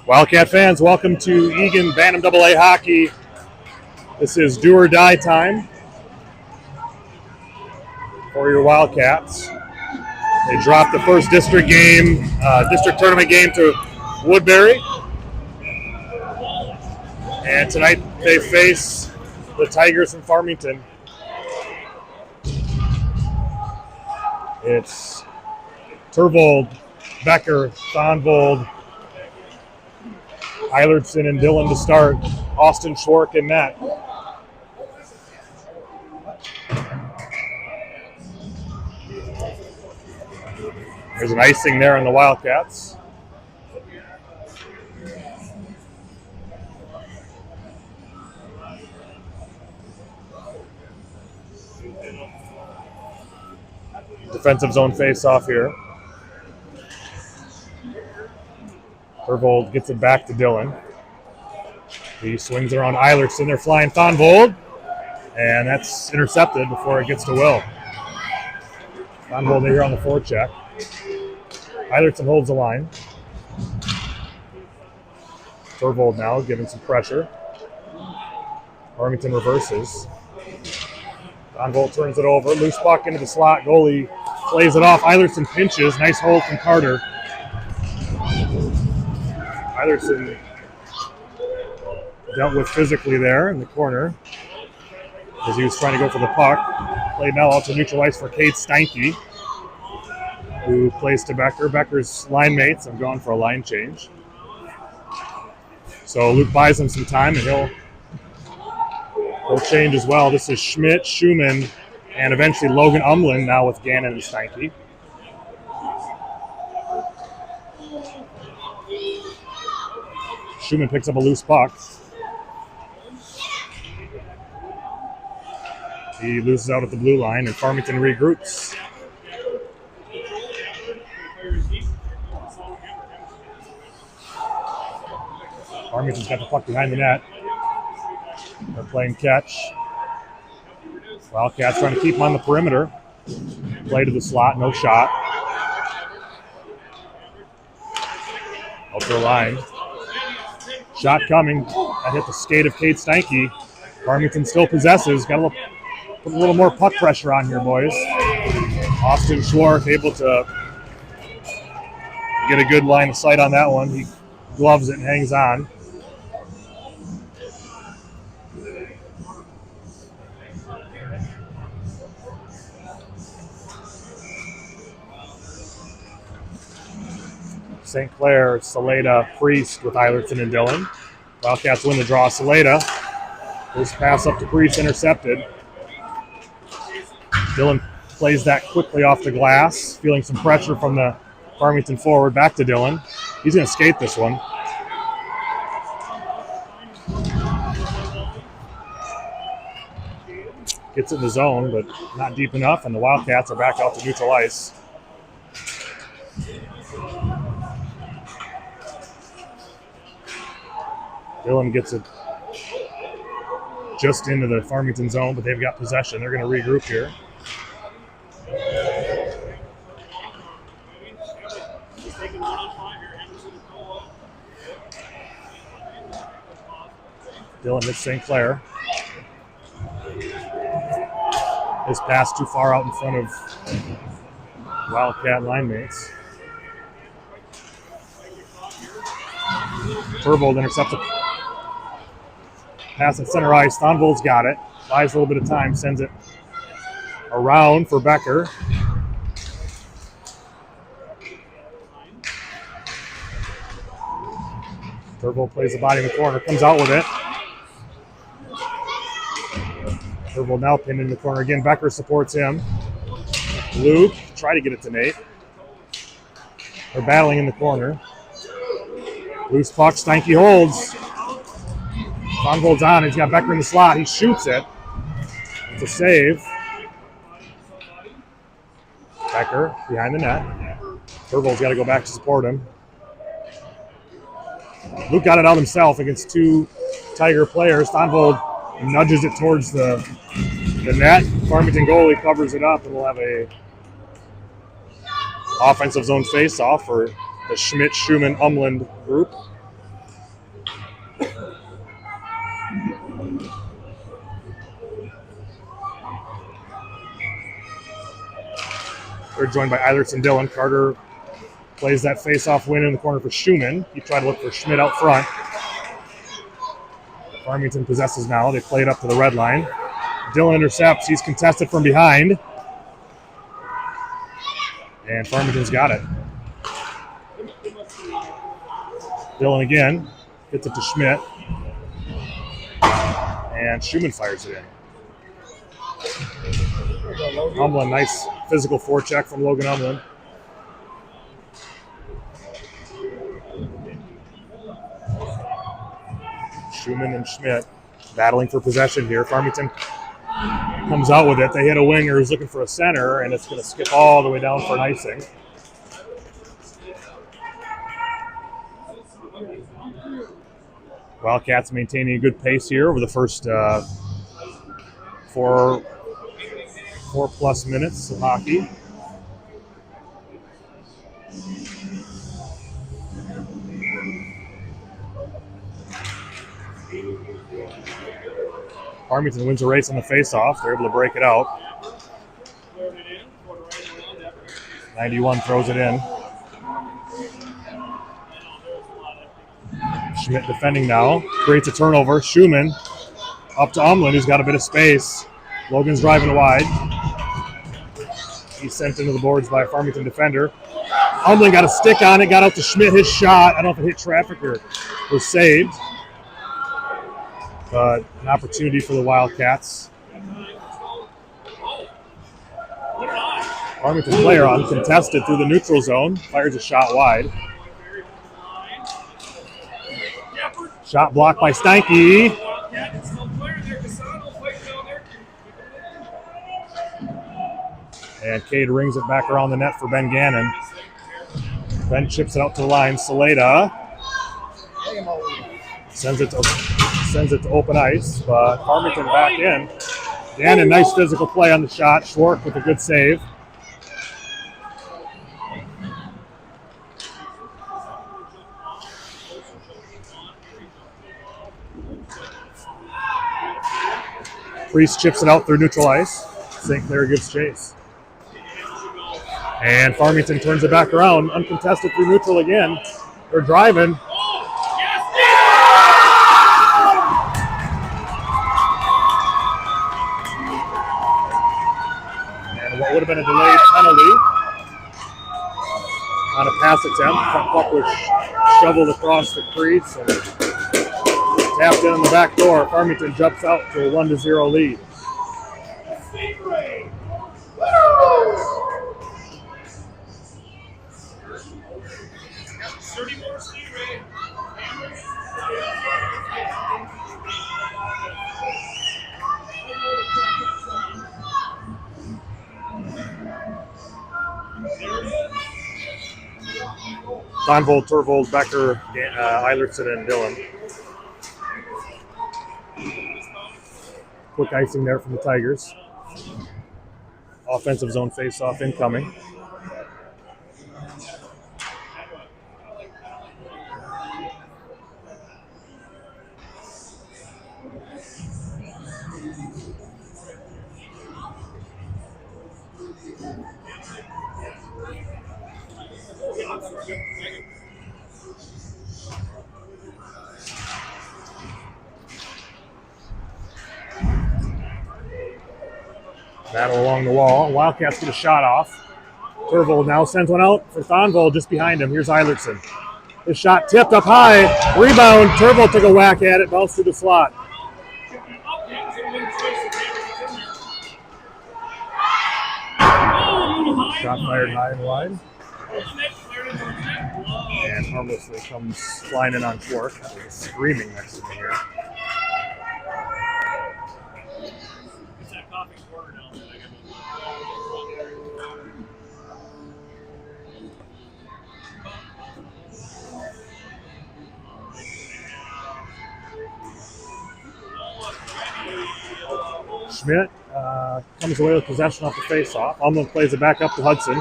Wildcat fans, welcome to Eagan BAA hockey. This is do or die time for your Wildcats. They dropped the first district tournament game to Woodbury. And tonight they face the Tigers from Farmington. It's Turvold, Becker, Thonvold, Eilertson and Dillon to start. Austin Schwark in net. There's an icing there on the Wildcats. Defensive zone face-off here. Turvold gets it back to Dillon. He swings around Eilertson. They're flying Thonvold. And that's intercepted before it gets to Will. Thonvold here on the forecheck. Eilertson holds the line. Turvold now giving some pressure. Farmington reverses. Thonvold turns it over. Loose puck into the slot. Goalie plays it off. Eilertson pinches. Nice hold from Carter. Eilertson dealt with physically there in the corner as he was trying to go for the puck. Played now out to neutral ice for Cade Steinke, who plays to Becker. Becker's line mates have gone for a line change. So Luke buys him some time, and he'll change as well. This is Schmidt, Schumann, and eventually Logan Umland now with Gannon and Steinke. Schumann picks up a loose puck. He loses out at the blue line, and Farmington regroups. Farmington's got the puck behind the net. They're playing catch. Wildcats trying to keep him on the perimeter. Play to the slot, no shot. Out to the line. Shot coming. That hit the skate of Cade Steinke. Farmington still possesses. Got to put a little more puck pressure on here, boys. Austin Schwark able to get a good line of sight on that one. He gloves it and hangs on. St. Clair, Saleda, Priest with Eilertson and Dillon. Wildcats win the draw. Saleda. This pass up to Priest, intercepted. Dillon plays that quickly off the glass, feeling some pressure from the Farmington forward. Back to Dillon. He's going to skate this one. Gets in the zone, but not deep enough, and the Wildcats are back out to neutral ice. Dillon gets it just into the Farmington zone, but they've got possession. They're going to regroup here. Dillon hits St. Clair. His pass too far out in front of Wildcat line mates. Turvold intercepts a pass at center ice. Thonvold's got it. Buys a little bit of time. Sends it around for Becker. Turvold plays the body in the corner. Comes out with it. Turvold now pinned in the corner again. Becker supports him. Luke try to get it to Nate. They're battling in the corner. Loose puck. Steinke holds. Thonvold's on. He's got Becker in the slot. He shoots it. It's a save. Becker behind the net. Turvold's got to go back to support him. Luke got it out himself against two Tiger players. Thonvold nudges it towards the net. Farmington goalie covers it up, and we'll have a offensive zone face-off for the Schmidt, Schumann, Umland group. They're joined by Eilerts and Dillon. Carter plays that face-off win in the corner for Schumann. He tried to look for Schmidt out front. Farmington possesses now. They play it up to the red line. Dillon intercepts. He's contested from behind. And Farmington's got it. Dillon again. Gets it to Schmidt. And Schumann fires it in. Umlin, nice physical forecheck from Logan Umlin. Schumann and Schmidt battling for possession here. Farmington comes out with it. They hit a winger who's looking for a center, and it's going to skip all the way down for an icing. Wildcats maintaining a good pace here over the first 4+ minutes of hockey. Farmington wins a race on the face-off. They're able to break it out. 91 throws it in. Schmidt defending now. Creates a turnover. Schumann up to Umlin, who's got a bit of space. Logan's driving wide. He's sent into the boards by a Farmington defender. Umlin got a stick on it. Got out to Schmidt. His shot, I don't know if it hit traffic or was saved. But an opportunity for the Wildcats. Farmington player uncontested through the neutral zone. Fires a shot wide. Shot blocked by Steinke. And Cade rings it back around the net for Ben Gannon. Ben chips it out to the line. Saleda sends it to open ice, but Farmington back in. Gannon, nice physical play on the shot. Schwartz with a good save. Priest chips it out through neutral ice. St. Clair gives chase. And Farmington turns it back around. Uncontested through neutral again. They're driving. And what would have been a delayed penalty on a pass attempt. Puck was shoveled across the crease and tapped in on the back door. Farmington jumps out to a 1-0 lead. Donvold, Turvold, Becker, Eilertson, and Dillon. Quick icing there from the Tigers. Offensive zone face-off incoming. Battle along the wall. Wildcats get a shot off. Turvold now sends one out for Thonvold just behind him. Here's Eilertson. His shot tipped up high. Rebound. Turvold took a whack at it. Bounced through the slot. Shot fired high and wide. And harmlessly comes flying in on Schwartz. Screaming next to me here. Schmidt comes away with possession off the face-off. Umlin plays it back up to Hudson.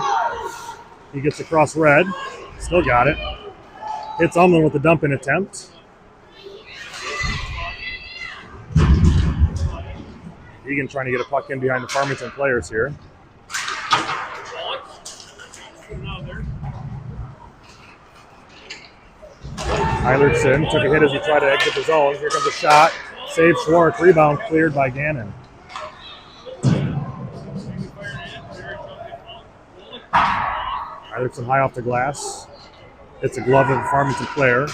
He gets across red. Still got it. Hits Umlin with the dump-in attempt. Eagan trying to get a puck in behind the Farmington players here. Eilertson took a hit as he tried to exit the zone. Here comes a shot. Save Schwartz. Rebound cleared by Gannon. Eilertson high off the glass. It's a glove of a Farmington player.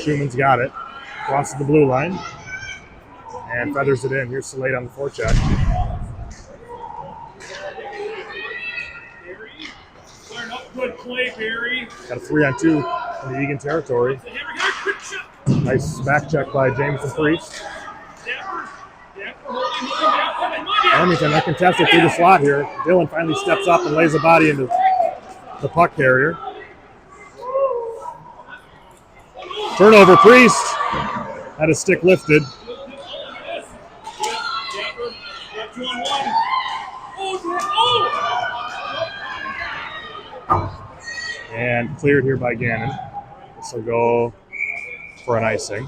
Schumann's got it. Crosses the blue line. And feathers it in. Here's Slade on the forecheck. Good play, Barry. Got a 3-on-2 in the Eagan territory. Nice back check by Jameson Priest. Farmington uncontested through the slot here. Dillon finally steps up and lays a body into the puck carrier. Turnover, Priest. Had his stick lifted. And cleared here by Gannon. This will go for an icing.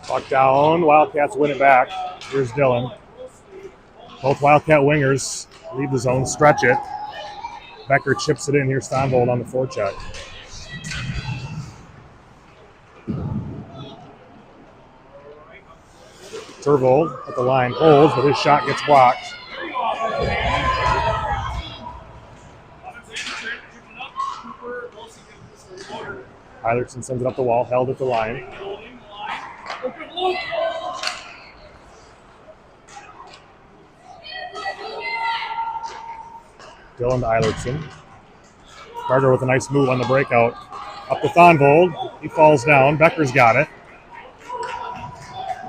Puck down. Wildcats win it back. Here's Dillon. Both Wildcat wingers leave the zone, stretch it. Becker chips it in. Here's Stonvold on the forecheck. Turvold at the line holds, but his shot gets blocked. Eilertson sends it up the wall, held at the line. Dillon to Eilertson. Carter with a nice move on the breakout. Up to Thonvold. He falls down. Becker's got it.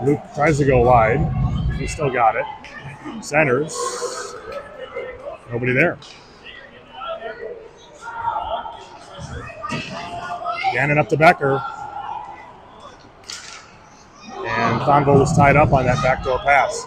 Luke tries to go wide. He still got it. Centers. Nobody there. Gannon up to Becker. And Thonvold was tied up on that backdoor pass.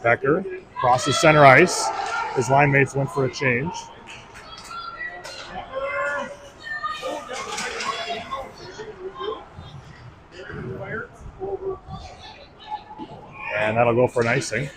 Becker crosses center ice. His line mates went for a change. And that'll go for an icing.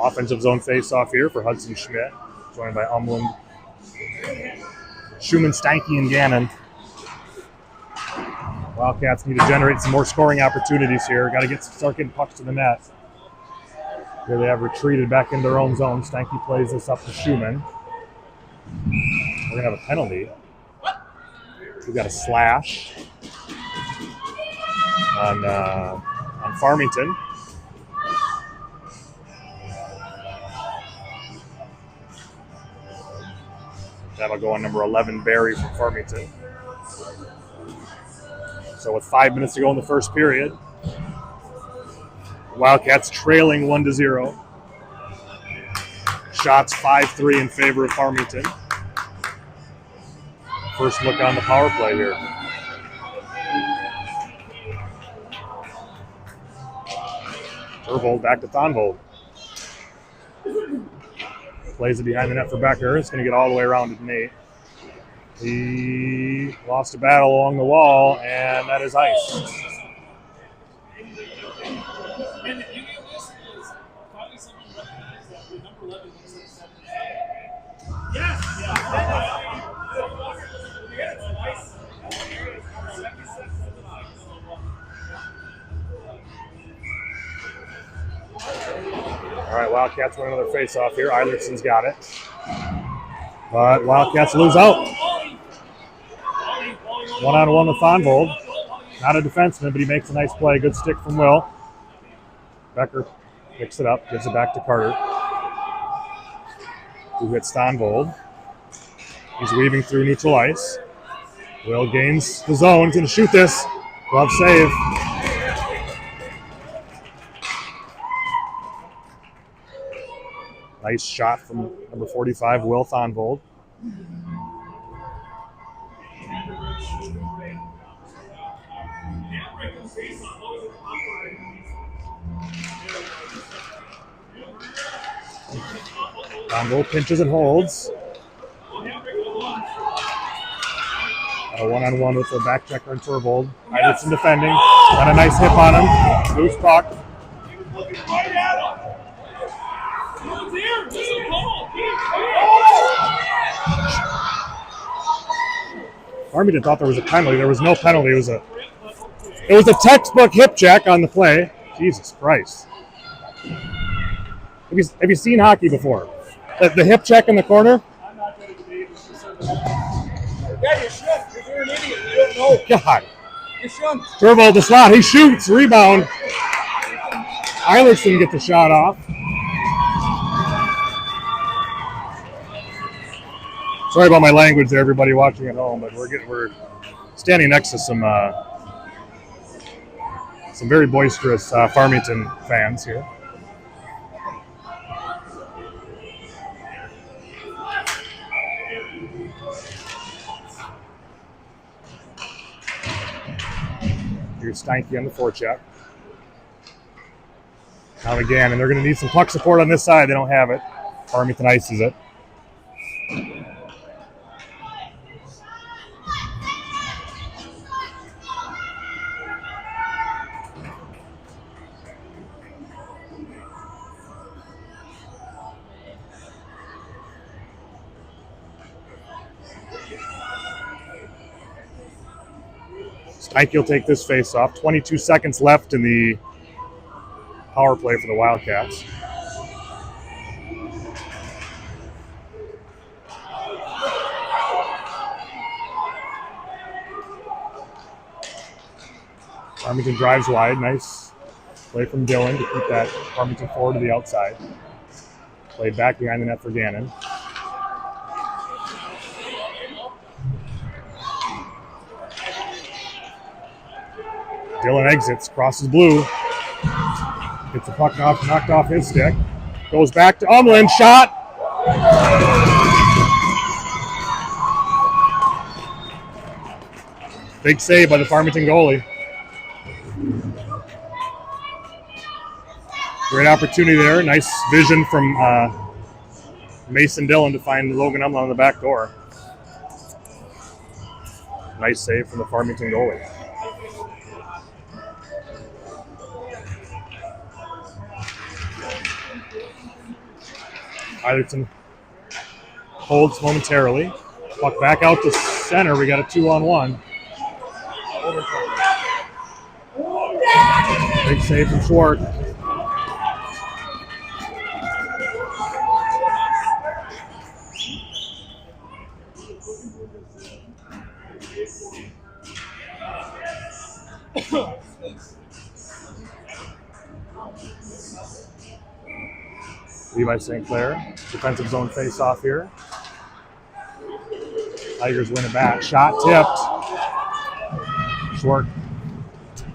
Offensive zone face-off here for Hudson Schmidt, joined by Umland, Schumann, Steinke, and Gannon. Wildcats need to generate some more scoring opportunities here. Got to start getting pucks to the net. Here they have retreated back in their own zone. Steinke plays this up to Schumann. We're going to have a penalty. We've got a slash on Farmington. That'll go on number 11, Barry from Farmington. So with 5 minutes to go in the first period, Wildcats trailing 1-0. Shots 5-3 in favor of Farmington. First look on the power play here. Turvold back to Thonvold. Plays it behind the net for Becker. It's going to get all the way around to Nate. He lost a battle along the wall, and that is ice. All right, Wildcats win another face-off here. Eilertson's got it. But Wildcats lose out. One-on-one with Thonvold. Not a defenseman, but he makes a nice play. Good stick from Will. Becker Picks it up, gives it back to Carter, who hits Stonvold. He's weaving through neutral ice. Will gains the zone. He's going to shoot this. Glove save. Nice shot from number 45, Will Thonvold. Thonvold pinches and holds. A one-on-one with the back checker and Torvold. Iverson defending. Got a nice hip on him. Loose puck. Farmington thought there was a penalty. There was no penalty. It was a textbook hip check on the play. Jesus Christ. Have you seen hockey before? The hip check in the corner? Yeah, you should, because you're an idiot. You don't know. God. You shouldn't. Turbo the slot. He shoots. Rebound. Eilerson gets the shot off. Sorry about my language there, everybody watching at home, but we're standing next to some very boisterous Farmington fans here. Here's Steinke on the forecheck. Now again, and they're going to need some puck support on this side. They don't have it. Farmington ices it. Steinke will take this face off. 22 seconds left in the power play for the Wildcats. Farmington drives wide. Nice play from Dillon to keep that Farmington forward to the outside. Played back behind the net for Gannon. Dillon exits, crosses blue. Gets the puck knocked off his stick. Goes back to Umlin. Shot. Big save by the Farmington goalie. Great opportunity there. Nice vision from Mason Dillon to find Logan Umlin on the back door. Nice save from the Farmington goalie. Eilerson holds momentarily. Puck back out to center. We got a 2-on-1. Big save from Schwartz. Levi St. Clair, defensive zone face-off here. Tigers win it back. Shot tipped. Schwartz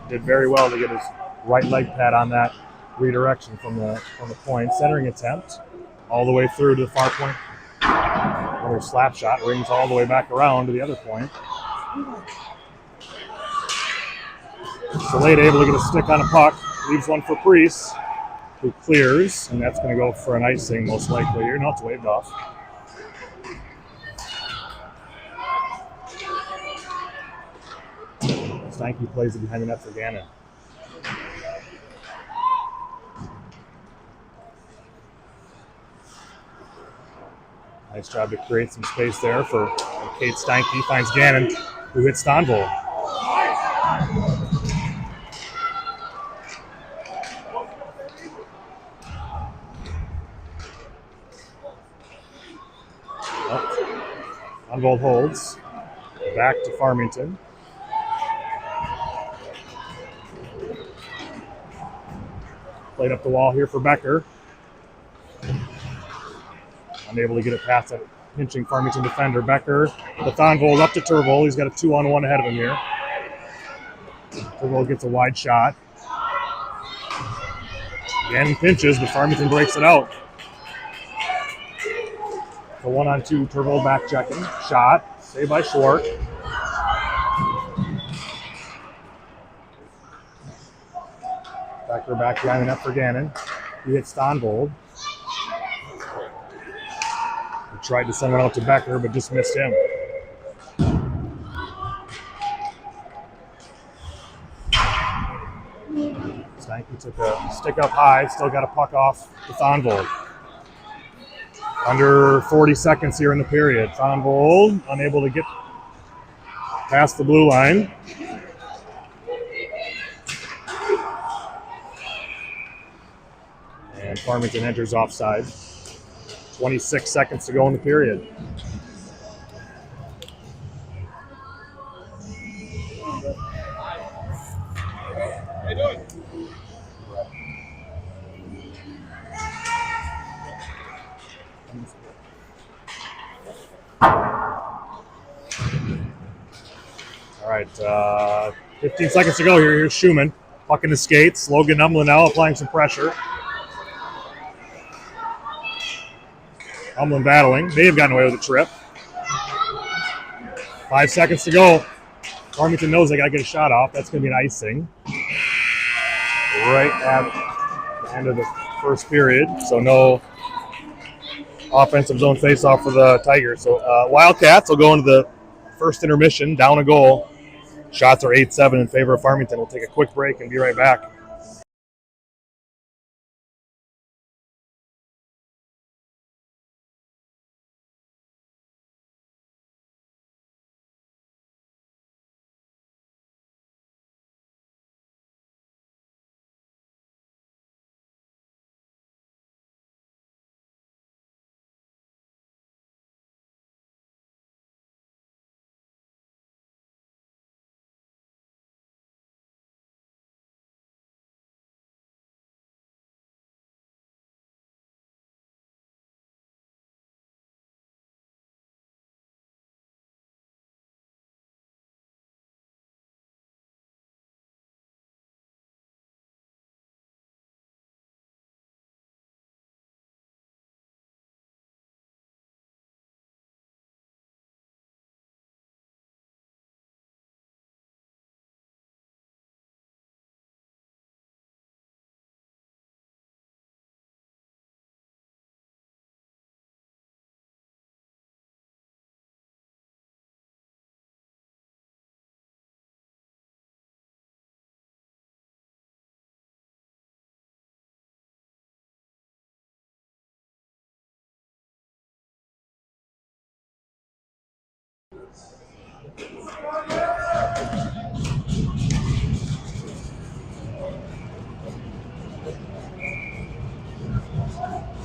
did very well to get his right leg pad on that redirection from the point. Centering attempt all the way through to the far point. Another slap shot rings all the way back around to the other point. Salade able to get a stick on a puck. Leaves one for Priest, who clears, and that's going to go for an icing most likely here. No, it's waved off. Steinke plays it behind the net for Gannon. Nice job to create some space there for Kate Steinke. Finds Gannon, who hits Stonvold. Stonvold holds. Back to Farmington. Played up the wall here for Becker. Unable to get it past a pinching Farmington defender. Becker, the Thonvold up to Turvold. He's got a 2-on-1 ahead of him here. Turvold gets a wide shot. Again, pinches, but Farmington breaks it out. The 1-on-2, Turvold back checking. Shot, saved by Schwartz. Becker back behind the net for Gannon. He hits Thonvold. He tried to send one out to Becker, but just missed him. Stanky took a stick up high, still got a puck off to Thonvold. Under 40 seconds here in the period. Thonvold unable to get past the blue line. And Farmington enters offside. 26 seconds to go in the period. How you doing? All right, 15 seconds to go here. Here's Schumann. Puck in the skates. Logan Umlin now applying some pressure. Umlin battling. They have gotten away with a trip. 5 seconds to go. Farmington knows they got to get a shot off. That's going to be an icing. Right at the end of the first period. So no offensive zone face-off for the Tigers. So Wildcats will go into the first intermission, down a goal. Shots are 8-7 in favor of Farmington. We'll take a quick break and be right back.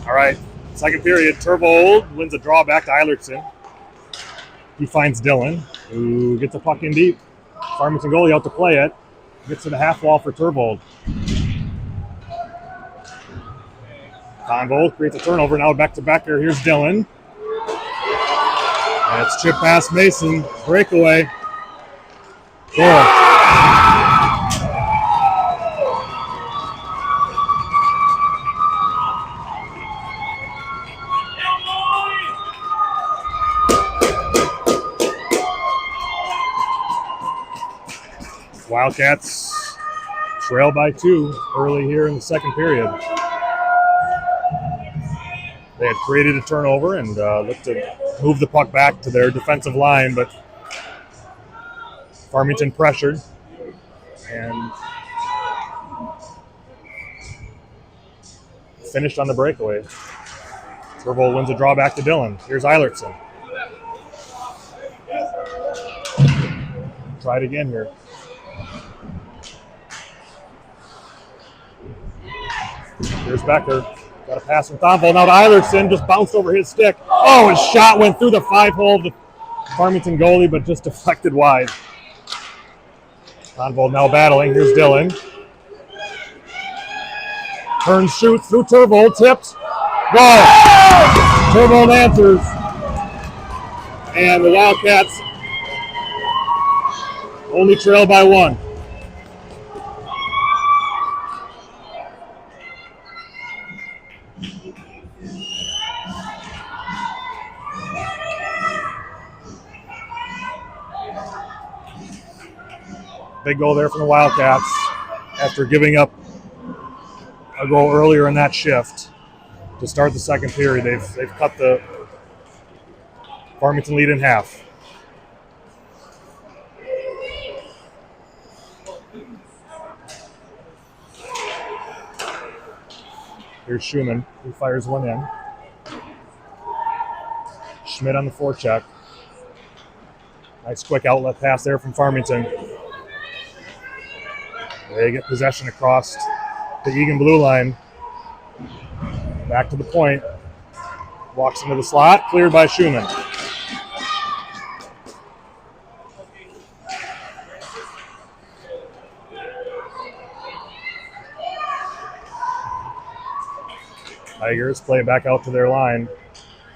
All right, second period. Turvold wins a draw back to Eilertson. He finds Dylan, who gets a puck in deep. Farmington goalie out to play it. Gets to the half wall for Turvold. Thonvold creates a turnover. Now back to Becker. Here's Dylan. And it's chip past Mason. Breakaway. Goal. Wildcats trail by 2 early here in the second period. They had created a turnover and looked to move the puck back to their defensive line, but Farmington pressured and finished on the breakaway. Turvold wins a draw back to Dylan. Here's Eilertson. Try it again here. Here's Becker. Got a pass from Thonvold. Now to Eilertson. Just bounced over his stick. Oh, his shot went through the 5-hole of the Farmington goalie, but just deflected wide. Thonvold now battling. Here's Dylan. Turns, shoots through Turvold, tipped. Goal! Turvold answers. And the Wildcats only trail by 1. Big goal there from the Wildcats after giving up a goal earlier in that shift to start the second period. They've cut the Farmington lead in half. Here's Schumann, who fires one in. Schmidt on the forecheck. Nice quick outlet pass there from Farmington. They get possession across the Eagan blue line. Back to the point. Walks into the slot, cleared by Schumann. Tigers play it back out to their line.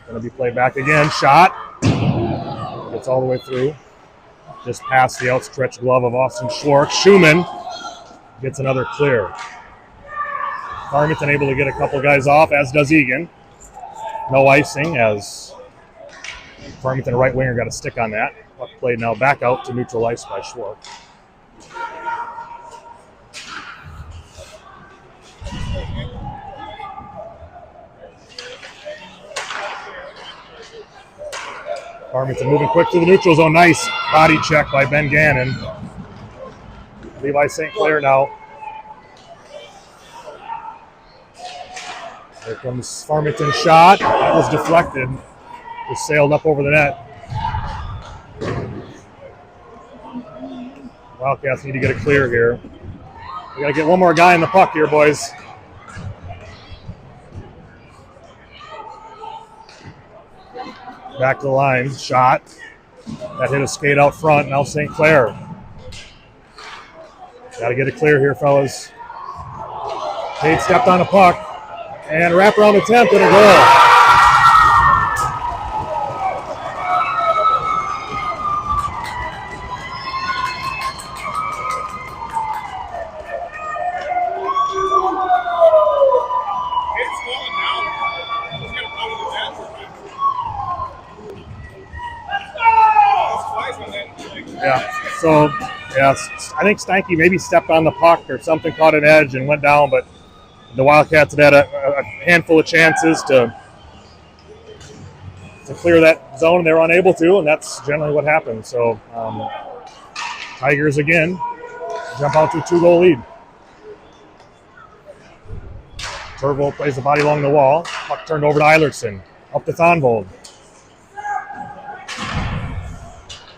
Going to be played back again. Shot. Gets all the way through. Just past the outstretched glove of Austin Schwartz. Schumann gets another clear. Farmington able to get a couple guys off, as does Eagan. No icing, as Farmington right winger got a stick on that. Puck played now back out to neutral ice by Schwartz. Farmington moving quick to the neutral zone. Nice body check by Ben Gannon. Levi St. Clair now. Here comes Farmington's shot. That was deflected. Just sailed up over the net. Wildcats need to get a clear here. We got to get one more guy in the puck here, boys. Back to the line. Shot. That hit a skate out front. Now St. Clair. Got to get a clear here, fellas. Tate stepped on a puck. And wraparound attempt and a goal. I think Steinke maybe stepped on the puck or something, caught an edge and went down, but the Wildcats had a handful of chances to clear that zone, and they were unable to, and that's generally what happened. So Tigers again jump out to a 2-goal lead. Turvold plays the body along the wall. Puck turned over to Eilertson. Up to Thonvold.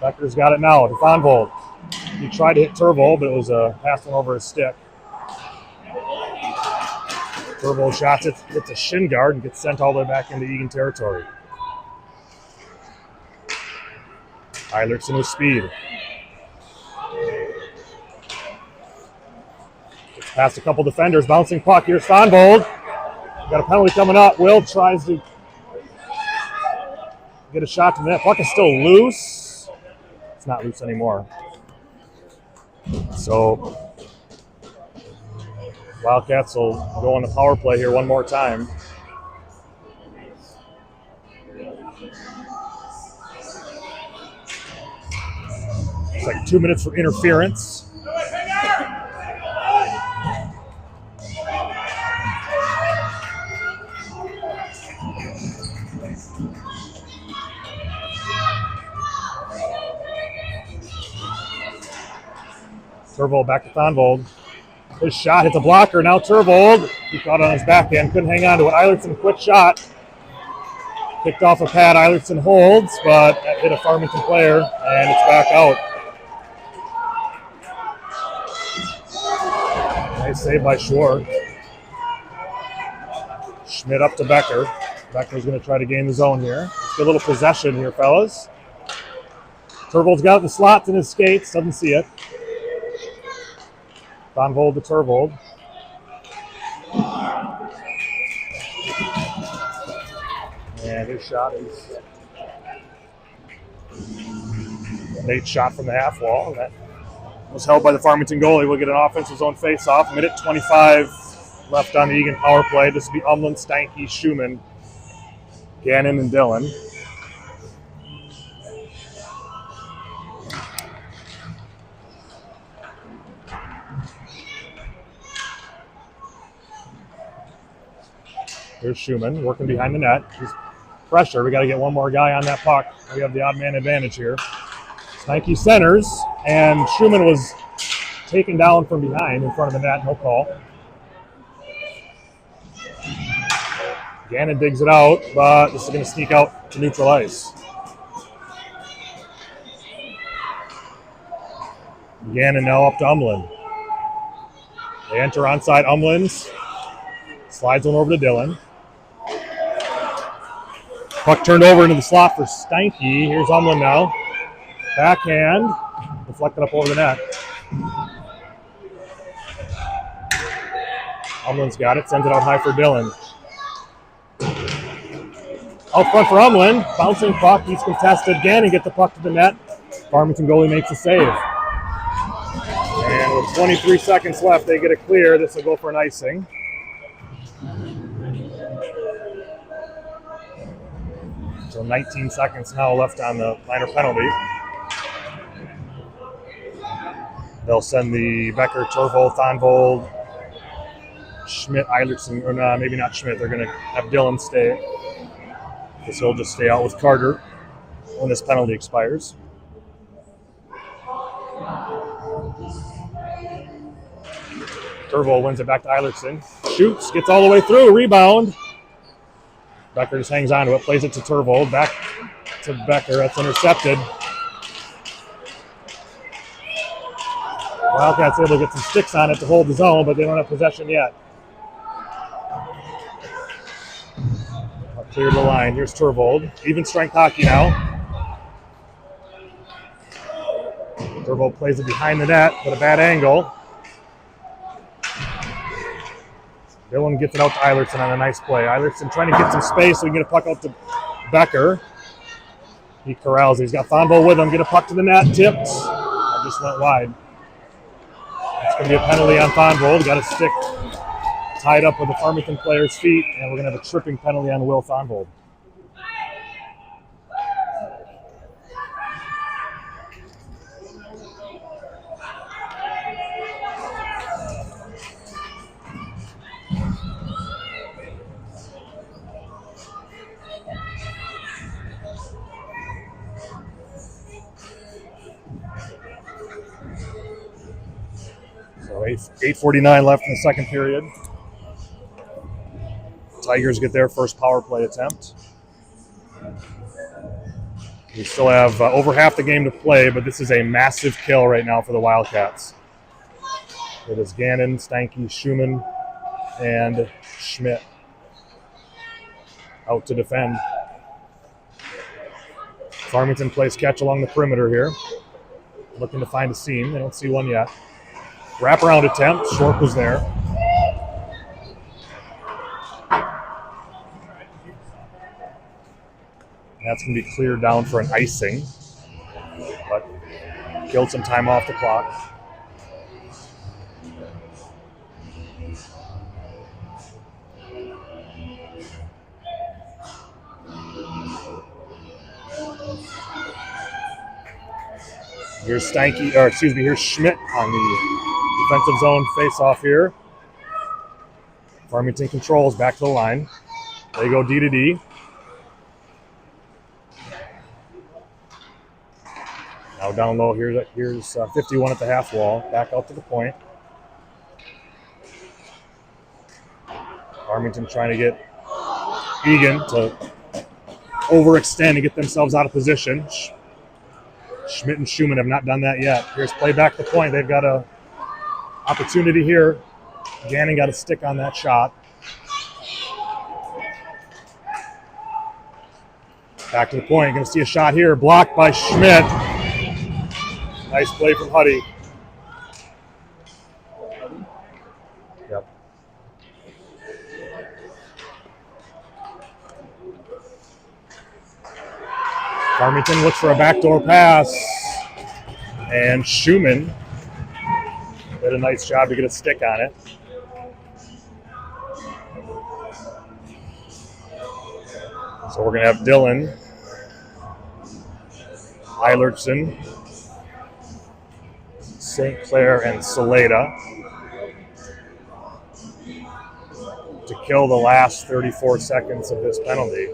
Becker's got it now to Thonvold. He tried to hit Turvold, but it was a pass one over his stick. Turvold shots it, hits a shin guard, and gets sent all the way back into Eagan territory. Eilertson with speed. Gets past a couple defenders, bouncing puck. Here's Thonvold. Got a penalty coming up. Will tries to get a shot to the net. Puck is still loose. It's not loose anymore. So Wildcats will go on the power play here one more time. It's like 2 minutes for interference. Turvold back to Thonvold. His shot hits a blocker. Now Turvold. He caught on his backhand. Couldn't hang on to it. Eilertson, quick shot. Kicked off a pad. Eilertson holds, but that hit a Farmington player, and it's back out. Nice save by Schwartz. Schmidt up to Becker. Becker's going to try to gain the zone here. Let's get a little possession here, fellas. Turvold's got the slots in his skates. Doesn't see it. Thonvold to Turvold. And his shot is Nate's shot from the half wall. That was held by the Farmington goalie. We'll get an offensive zone face-off. Minute 25 left on the Eagan power play. This will be Umlin, Steinke, Schumann, Gannon, and Dillon. Here's Schumann working behind the net. He's pressure. We got to get one more guy on that puck. We have the odd man advantage here. Steinke centers, and Schumann was taken down from behind in front of the net. No call. Gannon digs it out, but this is going to sneak out to neutral ice. Gannon now up to Umlin. They enter onside Umlin's. Slides one over to Dillon. Puck turned over into the slot for Steinke. Here's Umlin now. Backhand. Deflected up over the net. Umlin's got it. Sends it out high for Dillon. Out front for Umlin. Bouncing puck. He's contested. Gannon gets the puck to the net. Farmington goalie makes a save. And with 23 seconds left, they get it clear. This will go for an icing. So 19 seconds now left on the minor penalty. They'll send the Becker, Torvold, Thonvold, Schmidt, Eilertson, or no, maybe not Schmidt. They're going to have Dillon stay. Because he'll just stay out with Carter when this penalty expires. Torvold wins it back to Eilertson. Shoots, gets all the way through, rebound. Becker just hangs on to it, plays it to Torvold, back to Becker. That's intercepted. Wildcats able to get some sticks on it to hold the zone, but they don't have possession yet. Clear the line. Here's Torvold. Even strength hockey now. Torvold plays it behind the net, but a bad angle. Dillon gets it out to Eilertson on a nice play. Eilertson trying to get some space so he can get a puck out to Becker. He corrals it. He's got Thonvold with him. Get a puck to the net. Tipped. That just went wide. It's going to be a penalty on Thonvold. Got a stick tied up with the Farmington player's feet, and we're going to have a tripping penalty on Will Thonvold. So 8:49 left in the second period. Tigers get their first power play attempt. We still have over half the game to play, but this is a massive kill right now for the Wildcats. It is Gannon, Steinke, Schumann, and Schmidt out to defend. Farmington plays catch along the perimeter here. Looking to find a seam. They don't see one yet. Wraparound attempt. Short was there. That's going to be cleared down for an icing, but killed some time off the clock. Here's here's Schmidt on the defensive zone face-off here. Farmington controls back to the line. They go D to D. Now down low, here's 51 at the half wall. Back out to the point. Farmington trying to get Eagan to overextend and get themselves out of position. Schmidt and Schumann have not done that yet. Here's play back the point. They've got a opportunity here. Gannon got a stick on that shot. Back to the point. You're going to see a shot here. Blocked by Schmidt. Nice play from Huddy. Yep. Farmington looks for a backdoor pass, and Schumann did a nice job to get a stick on it. So we're going to have Dylan, Eilertson, St. Clair, and Saleda to kill the last 34 seconds of this penalty.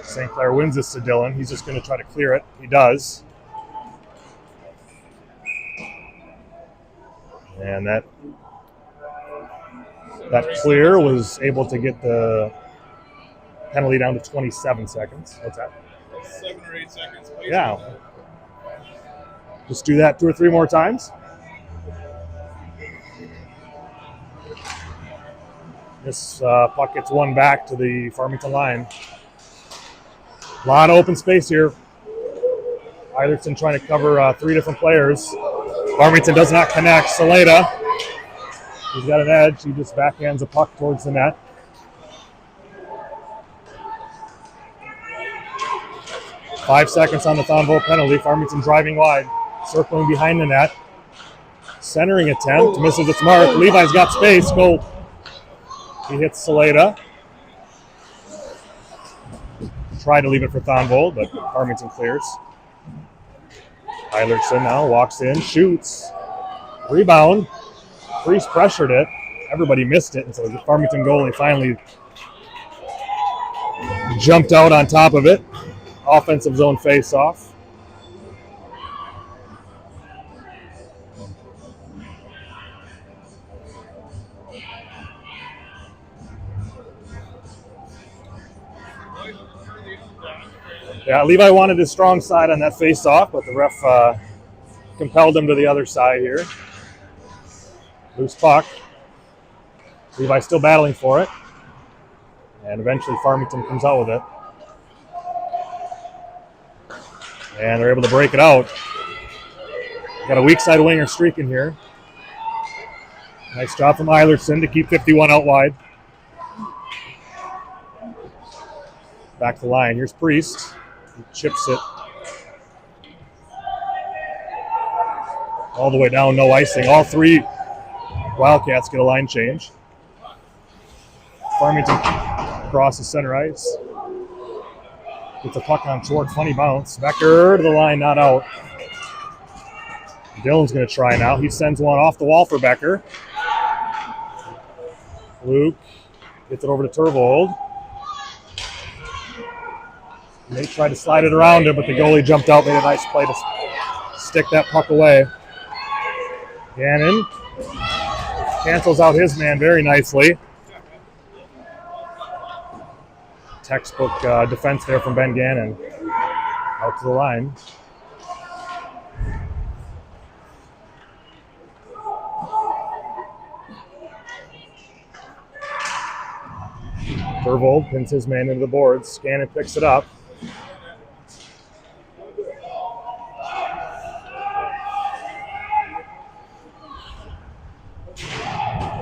St. Clair wins this to Dylan. He's just going to try to clear it. He does. And that clear was able to get the penalty down to 27 seconds. What's that? 7 or 8 seconds. Yeah. Just do that 2 or 3 more times. This puck gets one back to the Farmington line. A lot of open space here. Eilertson trying to cover 3 different players. Farmington does not connect. Saleda, he's got an edge. He just backhands a puck towards the net. Five seconds on the Thonville penalty. Farmington driving wide, circling behind the net. Centering attempt, misses its mark. Levi's got space. Goal. He hits Saleda. Tried to leave it for Thonville, but Farmington clears. Eilertson now walks in, shoots. Rebound. Priest pressured it. Everybody missed it, and so the Farmington goalie finally jumped out on top of it. Offensive zone face-off. Yeah, Levi wanted his strong side on that face-off, but the ref compelled him to the other side here. Loose puck. Levi still battling for it. And eventually Farmington comes out with it. And they're able to break it out. Got a weak side winger streaking here. Nice job from Eilertson to keep 51 out wide. Back to the line. Here's Priest. He chips it. All the way down, no icing. All 3 Wildcats get a line change. Farmington crosses center ice. Gets the puck on short, funny bounce. Becker to the line, not out. Dylan's going to try now. He sends one off the wall for Becker. Luke gets it over to Turvold. They tried to slide it around him, but the goalie jumped out, made a nice play to stick that puck away. Gannon cancels out his man very nicely. Textbook defense there from Ben Gannon. Out to the line. Turvold pins his man into the boards. Gannon picks it up.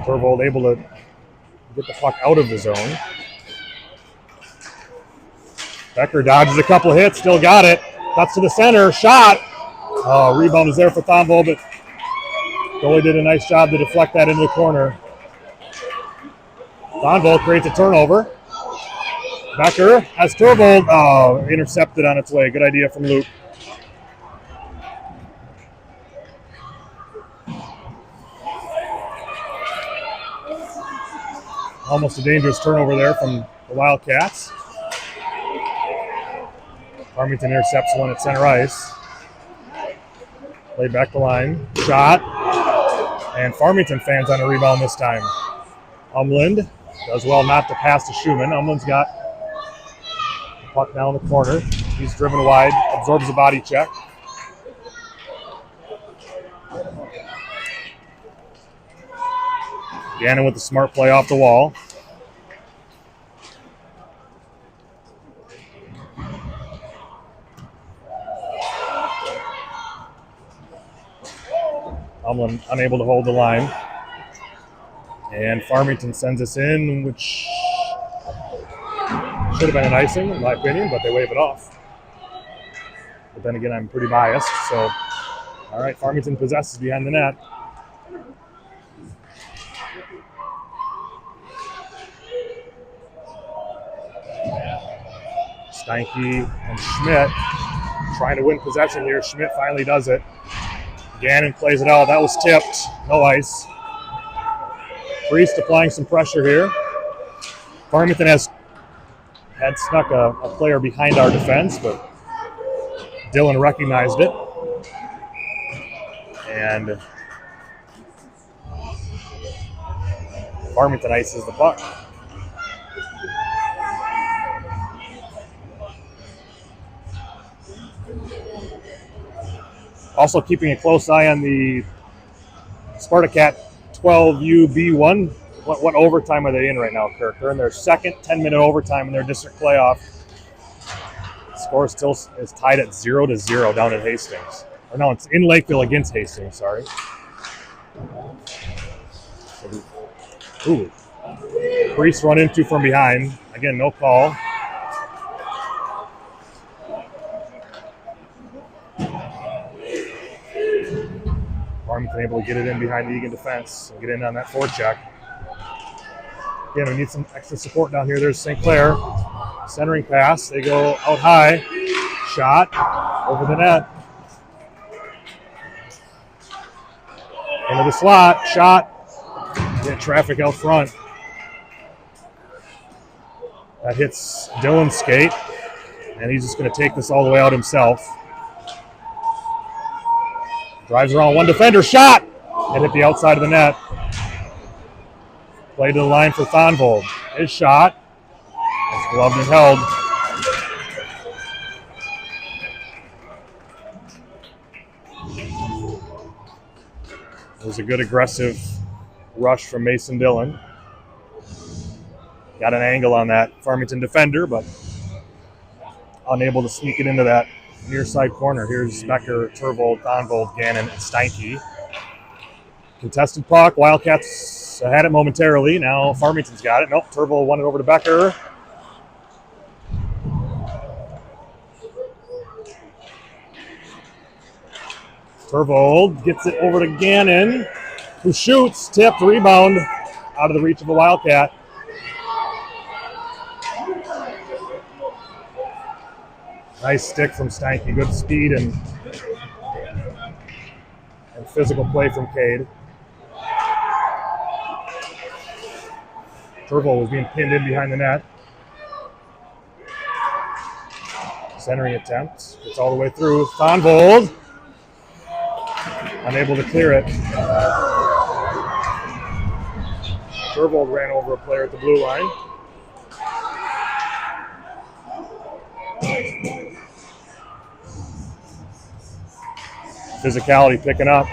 Turvold able to get the puck out of the zone. Becker dodges a couple hits, still got it. Cuts to the center, shot. Oh, rebound is there for Thonville, but goalie did a nice job to deflect that into the corner. Thonville creates a turnover. Becker has Turvold. Oh, intercepted on its way. Good idea from Luke. Almost a dangerous turnover there from the Wildcats. Farmington intercepts one at center ice. Played back the line. Shot. And Farmington fans on a rebound this time. Umland does well not to pass to Schumann. Umland's got the puck now in the corner. He's driven wide, absorbs a body check. Gannon with the smart play off the wall. Umland unable to hold the line. And Farmington sends us in, which should have been an icing, in my opinion, but they wave it off. But then again, I'm pretty biased. So, all right, Farmington possesses behind the net. Steinke and Schmidt trying to win possession here. Schmidt finally does it. Gannon plays it out. That was tipped. No ice. Priest applying some pressure here. Farmington had snuck a player behind our defense, but Dylan recognized it. And Farmington ices the puck. Also keeping a close eye on the Spartacat 12UB1. What overtime are they in right now, Kirk? They're in their second 10-minute overtime in their district playoff. The score still is tied at 0-0 down at Hastings. Or no, it's in Lakeville against Hastings, sorry. Ooh. Priest run into from behind. Again, no call. Farmington able to get it in behind the Eagan defense and get in on that forecheck. Again, we need some extra support down here. There's St. Clair. Centering pass. They go out high. Shot over the net. Into the slot. Shot. Get traffic out front. That hits Dylan's skate. And he's just going to take this all the way out himself. Drives around one defender. Shot! It hit the outside of the net. Play to the line for Thonvold. His shot. It's gloved and held. It was a good aggressive rush from Mason Dillon. Got an angle on that Farmington defender, but unable to sneak it into that near side corner. Here's Becker, Turvold, Thonvold, Gannon, and Steinke. Contested puck. Wildcats had it momentarily. Now Farmington's got it. Nope, Turvold won it over to Becker. Turvold gets it over to Gannon, who shoots, tipped, rebound, out of the reach of the Wildcat. Nice stick from Steinke. Good speed and physical play from Cade. Turvold was being pinned in behind the net. Centering attempt. Gets all the way through. Thonvold. Unable to clear it. Turvold ran over a player at the blue line. Physicality picking up.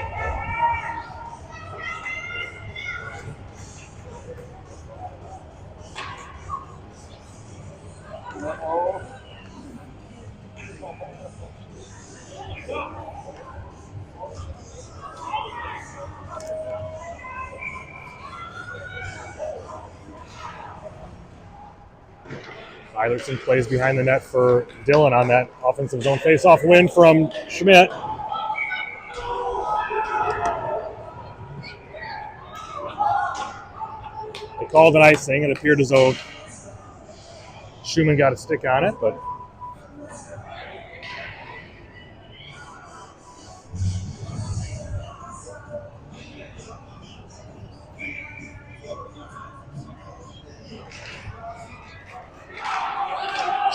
Eilertson plays behind the net for Dillon on that offensive zone face-off win from Schmidt. They called an icing. It appeared as though Schumann got a stick on it, but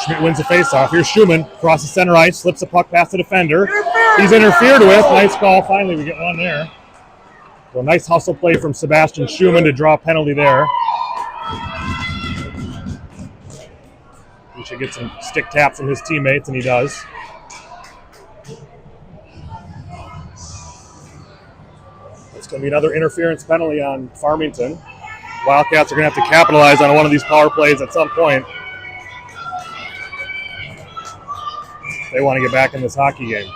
Schmidt wins the face-off. Here's Schumann, crosses center ice, slips the puck past the defender. He's interfered with. Nice call. Finally, we get one there. So nice hustle play from Sebastian Schumann to draw a penalty there. He should get some stick tap from his teammates, and he does. It's going to be another interference penalty on Farmington. Wildcats are going to have to capitalize on one of these power plays at some point. They want to get back in this hockey game.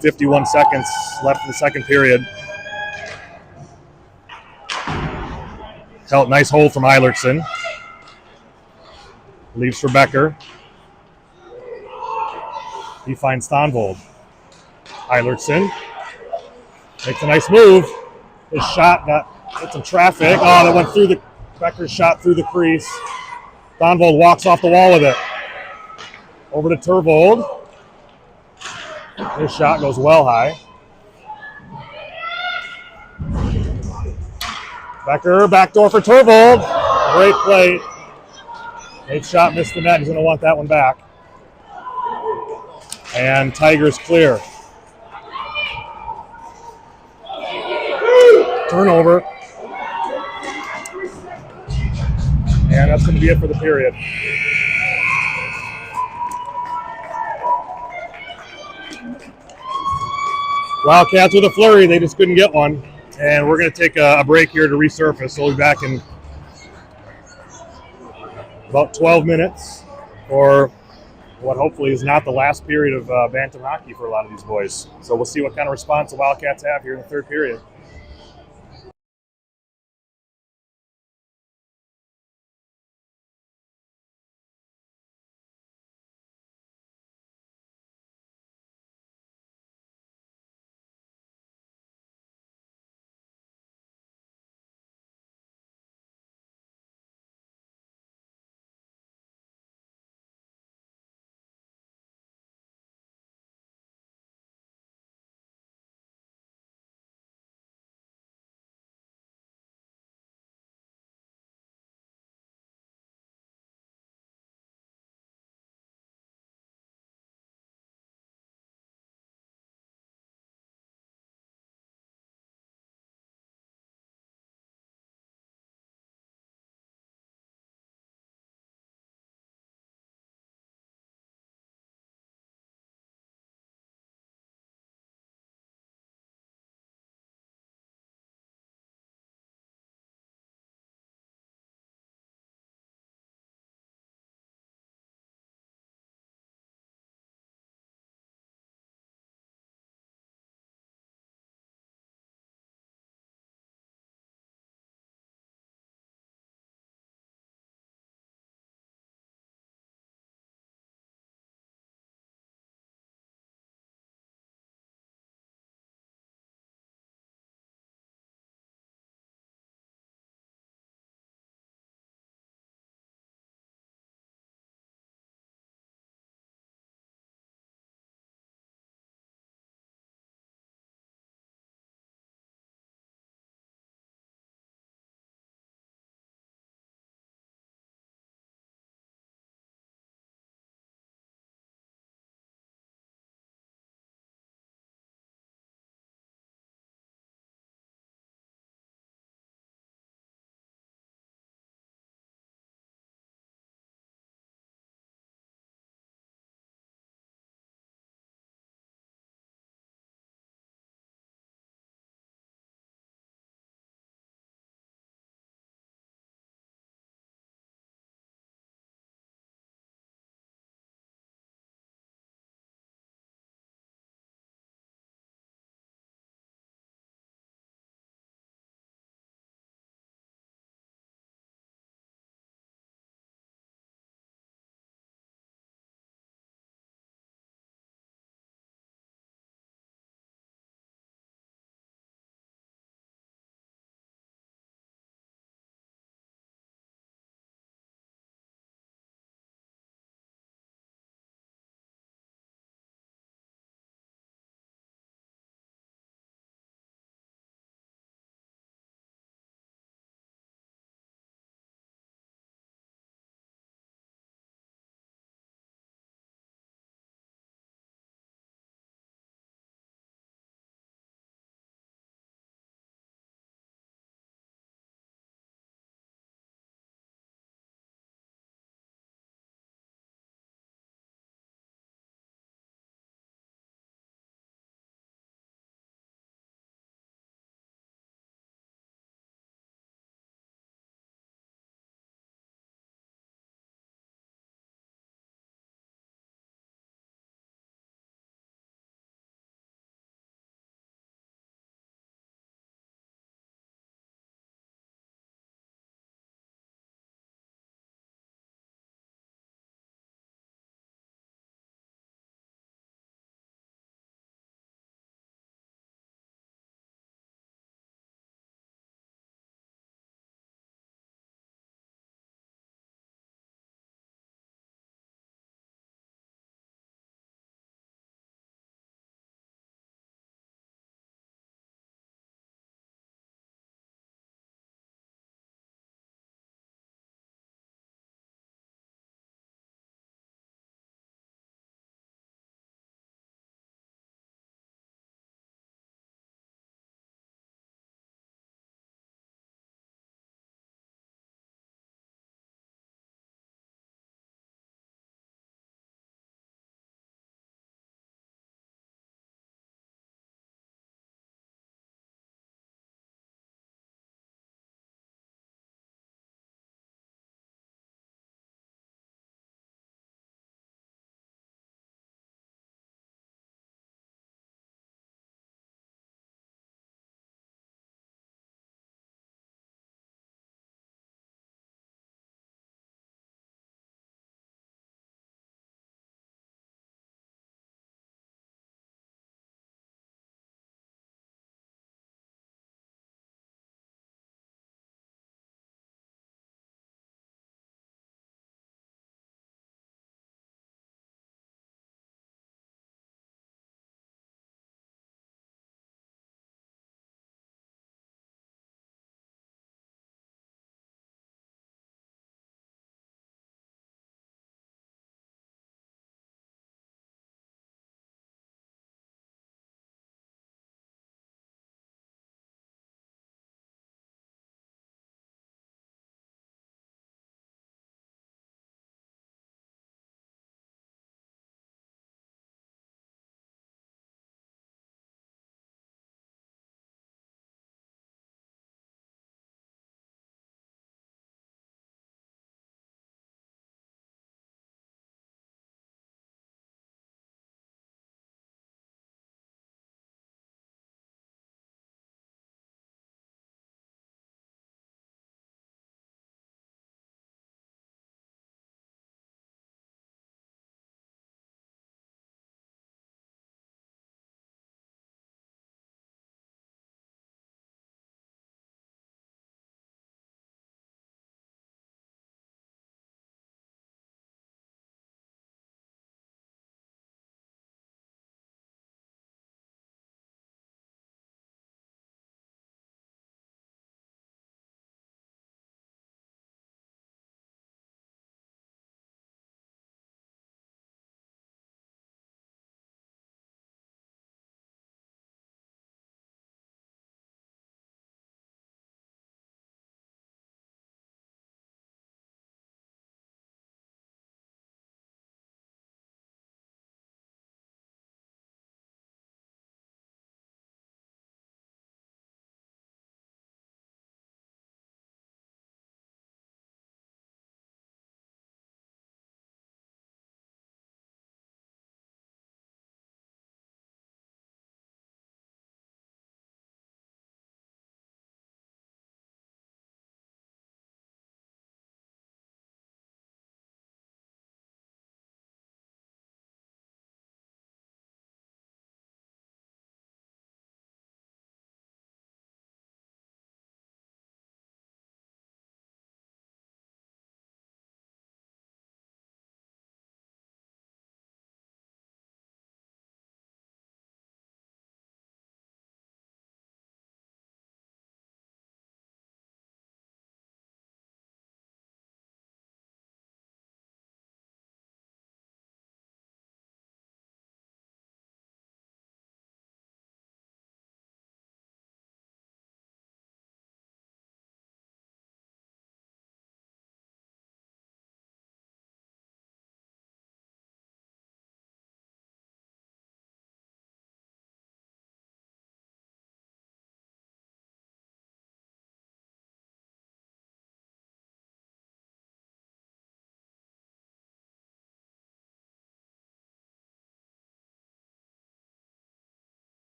51 seconds left in the second period. Nice hold from He finds Thonvold. Eilertson makes a nice move. His shot hit some traffic. Oh, that went through the Becker's shot through the crease. Thonvold walks off the wall with it. Over to Tervold. His shot goes well high. Becker, backdoor for Tervold. Great play. Nate's shot missed the net. He's going to want that one back. And Tigers clear. Turnover. And that's going to be it for the period. Wildcats with a flurry. They just couldn't get one. And we're going to take a break here to resurface. So we'll be back in about 12 minutes for what hopefully is not the last period of Bantam hockey for a lot of these boys. So we'll see what kind of response the Wildcats have here in the third period.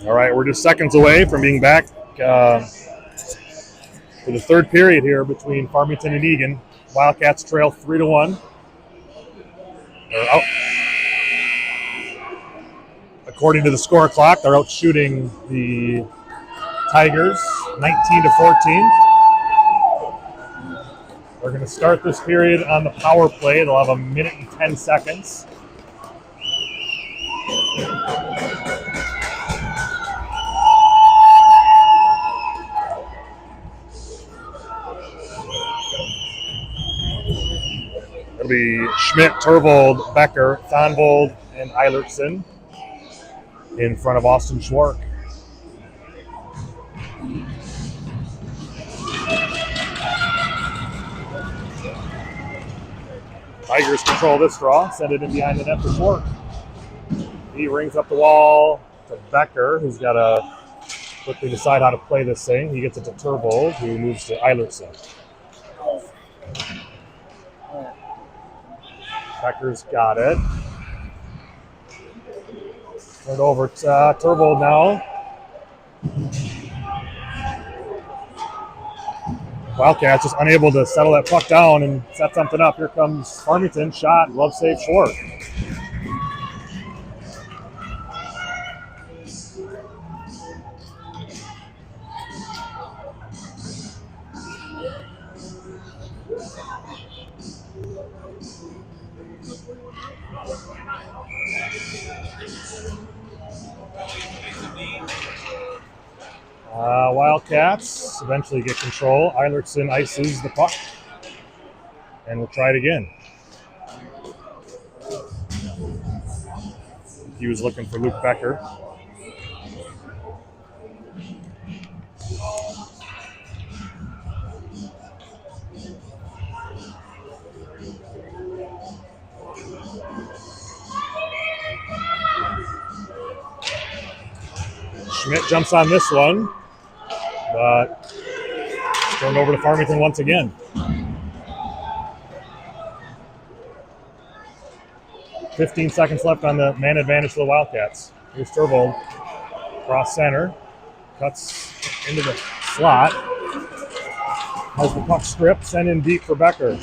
All right, we're just seconds away from being back for the third period here between Farmington and Eagan. Wildcats trail 3-1. They're out. According to the score clock, they're out shooting the Tigers 19-14. They're going to start this period on the power play. They'll have 1 minute and 10 seconds. It'll be Schmidt, Turvold, Becker, Thonvold, and Eilertson in front of Austin Schwark. Tigers control this draw, send it in behind the net for Schwark. He rings up the wall to Becker, who's got to quickly decide how to play this thing. He gets it to Turvold, who moves to Eilertson. Becker's got it. Turn over to Turvold now. Wildcats just unable to settle that puck down and set something up. Here comes Farmington, shot, glove save, short. Wildcats eventually get control. Eilertson ices the puck. And we'll try it again. He was looking for Luke Becker. Schmidt jumps on this one, but it's turned over to Farmington once again. 15 seconds left on the man advantage for the Wildcats. Here's Turvold, cross center, cuts into the slot, has the puck stripped, sent in deep for Becker.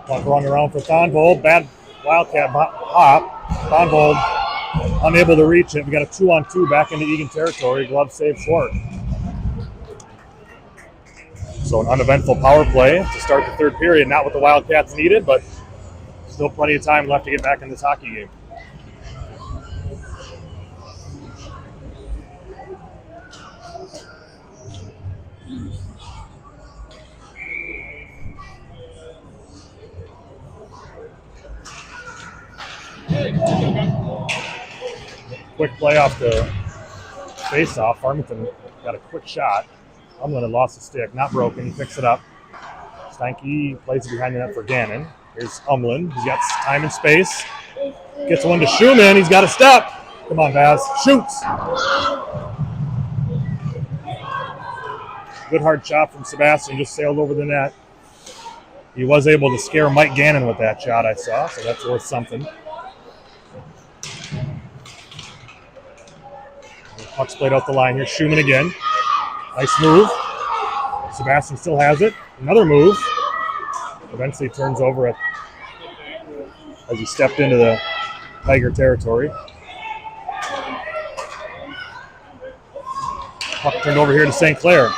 Puck run around for Thonvold, bad Wildcat hop. Thonvold unable to reach it. We got a 2-on-2 back into Eagan territory. Glove save short. So an uneventful power play to start the third period. Not what the Wildcats needed, but still plenty of time left to get back in this hockey game. Quick play off the face-off. Farmington got a quick shot. Umlin had lost the stick, not broken. He picks it up. Steinke plays it behind the net for Gannon. Here's Umlin. He's got time and space. Gets one to Schumann. He's got a step. Come on, Baz. Shoots. Good hard shot from Sebastian. Just sailed over the net. He was able to scare Mike Gannon with that shot, I saw, so that's worth something. Puck's played out the line here. Schumann again. Nice move. Sebastian still has it. Another move. Eventually turns over as he stepped into the Tiger territory. Puck turned over here to St. Clair.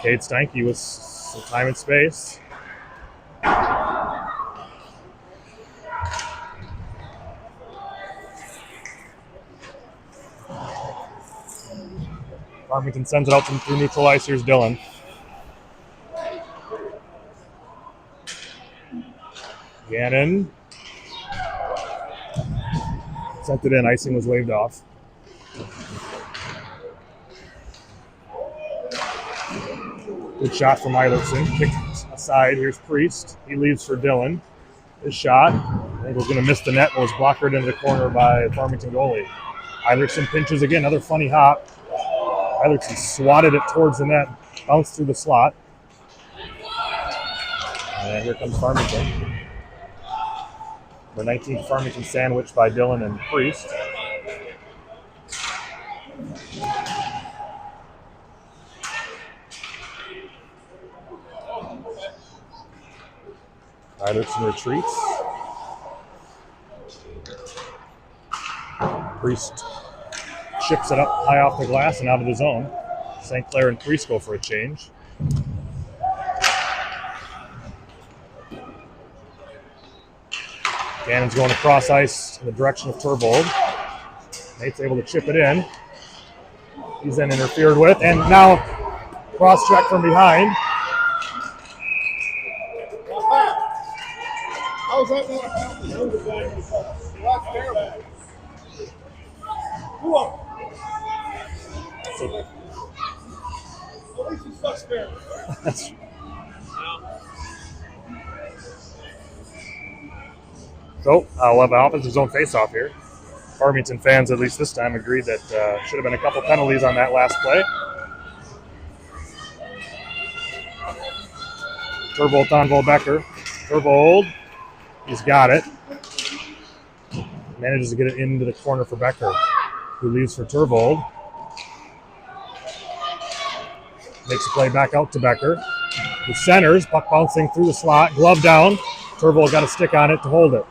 Cade Steinke with some time and space. Farmington sends it out from through neutral ice. Here's Dylan. Gannon. Sent it in. Icing was waved off. Good shot from Eilertson. Kicked aside. Here's Priest. He leaves for Dylan. His shot. I think was going to miss the net, but was blockered into the corner by Farmington goalie. Eilertson pinches again. Another funny hop. Eilertson swatted it towards the net. Bounced through the slot. And here comes Farmington. The 19th Farmington sandwich by Dylan and Priest. Eilertson retreats. Priest chips it up high off the glass and out of the zone. St. Clair and Priest go for a change. Gannon's going across ice in the direction of Turbold. Nate's able to chip it in. He's then interfered with, and now cross-check from behind. How's that not a penalty? That's terrible. Come on. At least he sucks fair. So, we'll have an offensive zone face-off here. Farmington fans, at least this time, agreed that should have been a couple penalties on that last play. Turbold on Volbecker. Turbold, he's got it. Manages to get it into the corner for Becker, who leaves for Turbold. Makes the play back out to Becker. The centers, puck bouncing through the slot, glove down. Turbold got a stick on it to hold it.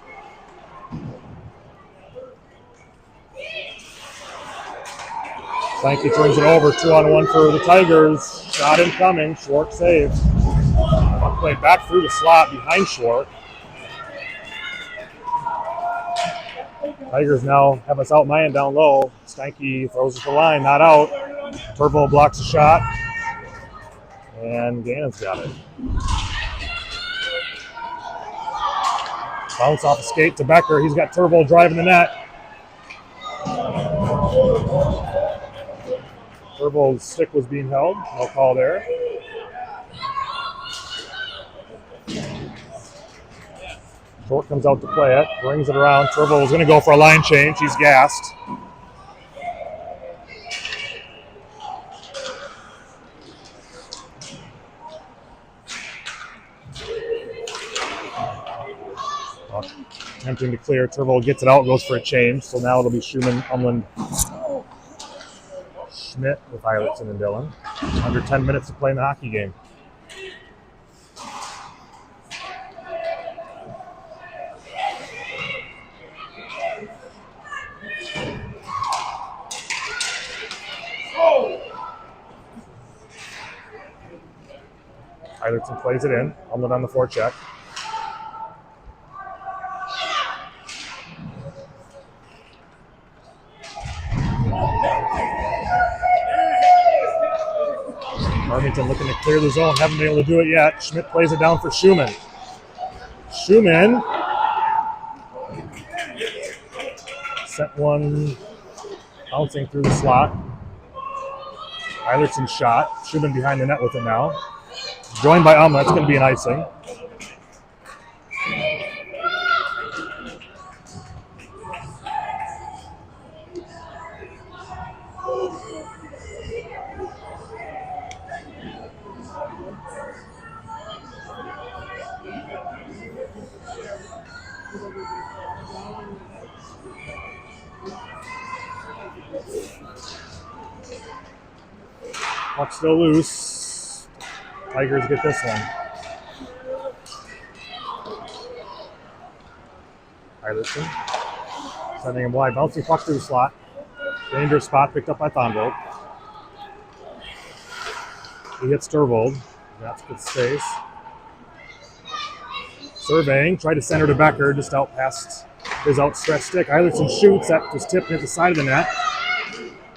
Steinke turns it over, 2-on-1 for the Tigers. Shot incoming, Schwartz saves. Puck played back through the slot behind Schwartz. Tigers now have us outmanned down low. Steinke throws it to the line, not out. Turbo blocks the shot. And Gannon's got it. Bounce off a skate to Becker. He's got Turbo driving the net. Turbo's stick was being held. No call there. Short comes out to play it. Brings it around. Turbo was going to go for a line change. He's gassed. Attempting to clear. Turbo gets it out, goes for a change. So now it'll be Schumann, Umlin, Schmidt with Eilertson and Dylan. Under 10 minutes to play in the hockey game. Eilertson plays it in. Umlin on the forecheck. Farmington looking to clear the zone. Haven't been able to do it yet. Schmidt plays it down for Schumann. Schumann Sent one bouncing through the slot. Eilertson shot. Schumann behind the net with it now. Joined by That's going to be an icing. Puck still loose. Tigers get this one. Eilertson sending him wide. Bouncing puck through the slot. Dangerous spot picked up by Thonvold. He hits Turvold. That's good space. Surveying. Tried to center to Becker. Just out past his outstretched stick. Eilertson shoots. That was tipped at the side of the net.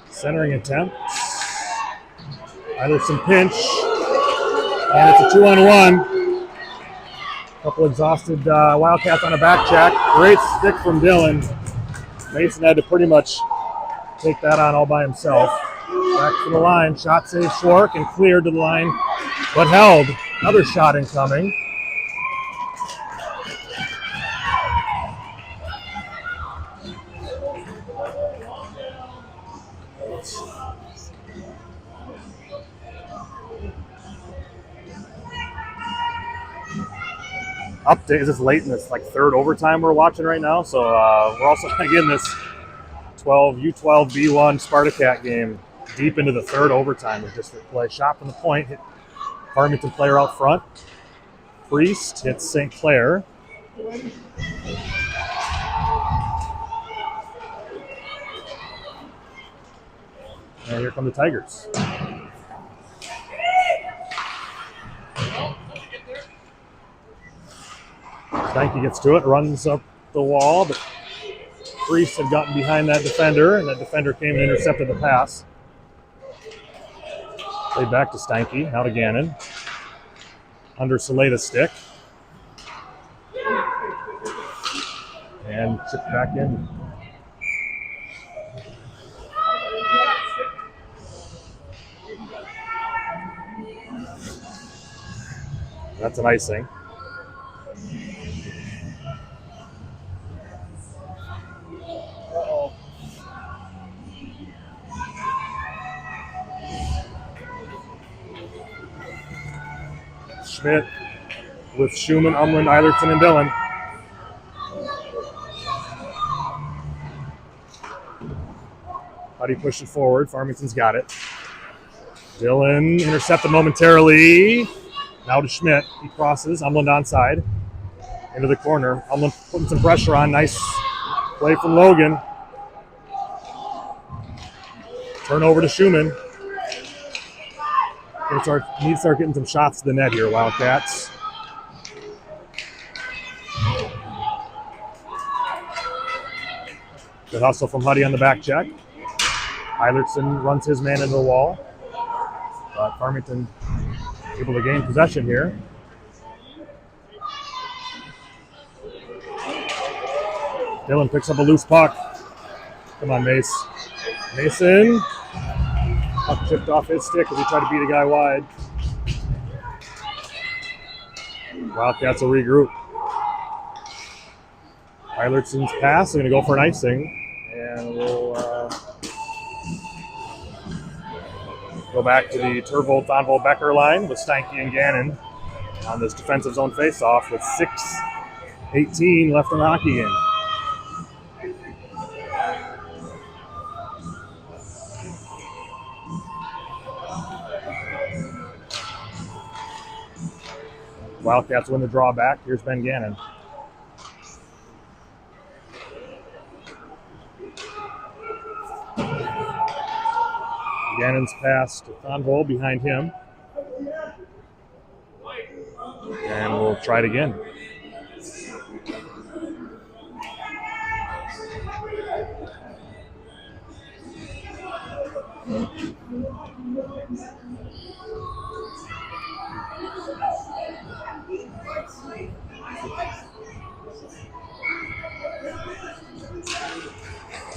Centering attempt. Eilertson pinch, and it's a 2-on-1. Couple exhausted Wildcats on a back check. Great stick from Dylan. Mason had to pretty much take that on all by himself. Back to the line, shot saved Schwark and cleared to the line, but held. Another shot incoming. Update, is this late in this third overtime we're watching right now? So we're also getting this U12 B1 Spartacat game deep into the third overtime with district play. Shot from the point, hit Farmington player out front. Priest hits St. Clair. And here come the Tigers. Stanky gets to it, runs up the wall, but Priest had gotten behind that defender, and that defender came and intercepted the pass. Played back to Stanky, now to Gannon. Under Saleta's stick. And chipped back in. That's an icing. Schmidt with Schumann, Umland, Eilertson, and Dillon. Buddy pushed it forward. Farmington's got it. Dillon intercepted momentarily. Now to Schmidt. He crosses. Umland onside. Into the corner. Umland putting some pressure on. Nice play from Logan. Turnover to Schumann. Need to start getting some shots to the net here, Wildcats. Good hustle from Huddy on the back check. Eilertson runs his man into the wall. But Farmington able to gain possession here. Dillon picks up a loose puck. Come on, Mace. Mason. Puck chipped off his stick as he tried to beat a guy wide. Wildcats will regroup. Eilertson's pass. They're going to go for an icing. And we'll go back to the Turvold, Thonvold, Becker line with Stanky and Gannon on this defensive zone faceoff with 6:18 left in the hockey game. Wildcats win the draw back. Here's Ben Gannon. Gannon's pass to Thonvold behind him. And we'll try it again.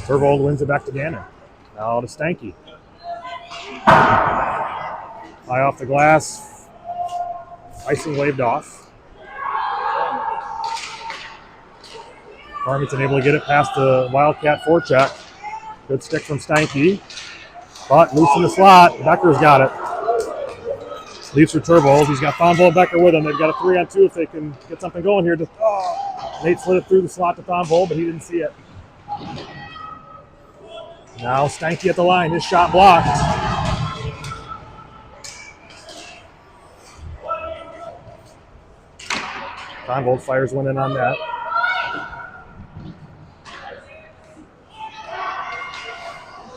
Turvold wins it back to Gannon. Now to Stanky. High off the glass. Icing waved off. Farmington able to get it past the Wildcat forecheck. Good stick from Stanky. But loose in the slot. Becker's got it. Leaves for Turvold. He's got Thonvold and Becker with him. They've got a 3-on-2 if they can get something going here. Nate slid it through the slot to Thonvold, but he didn't see it. Now Stanky at the line. His shot blocked. Thonvold fires one in on that.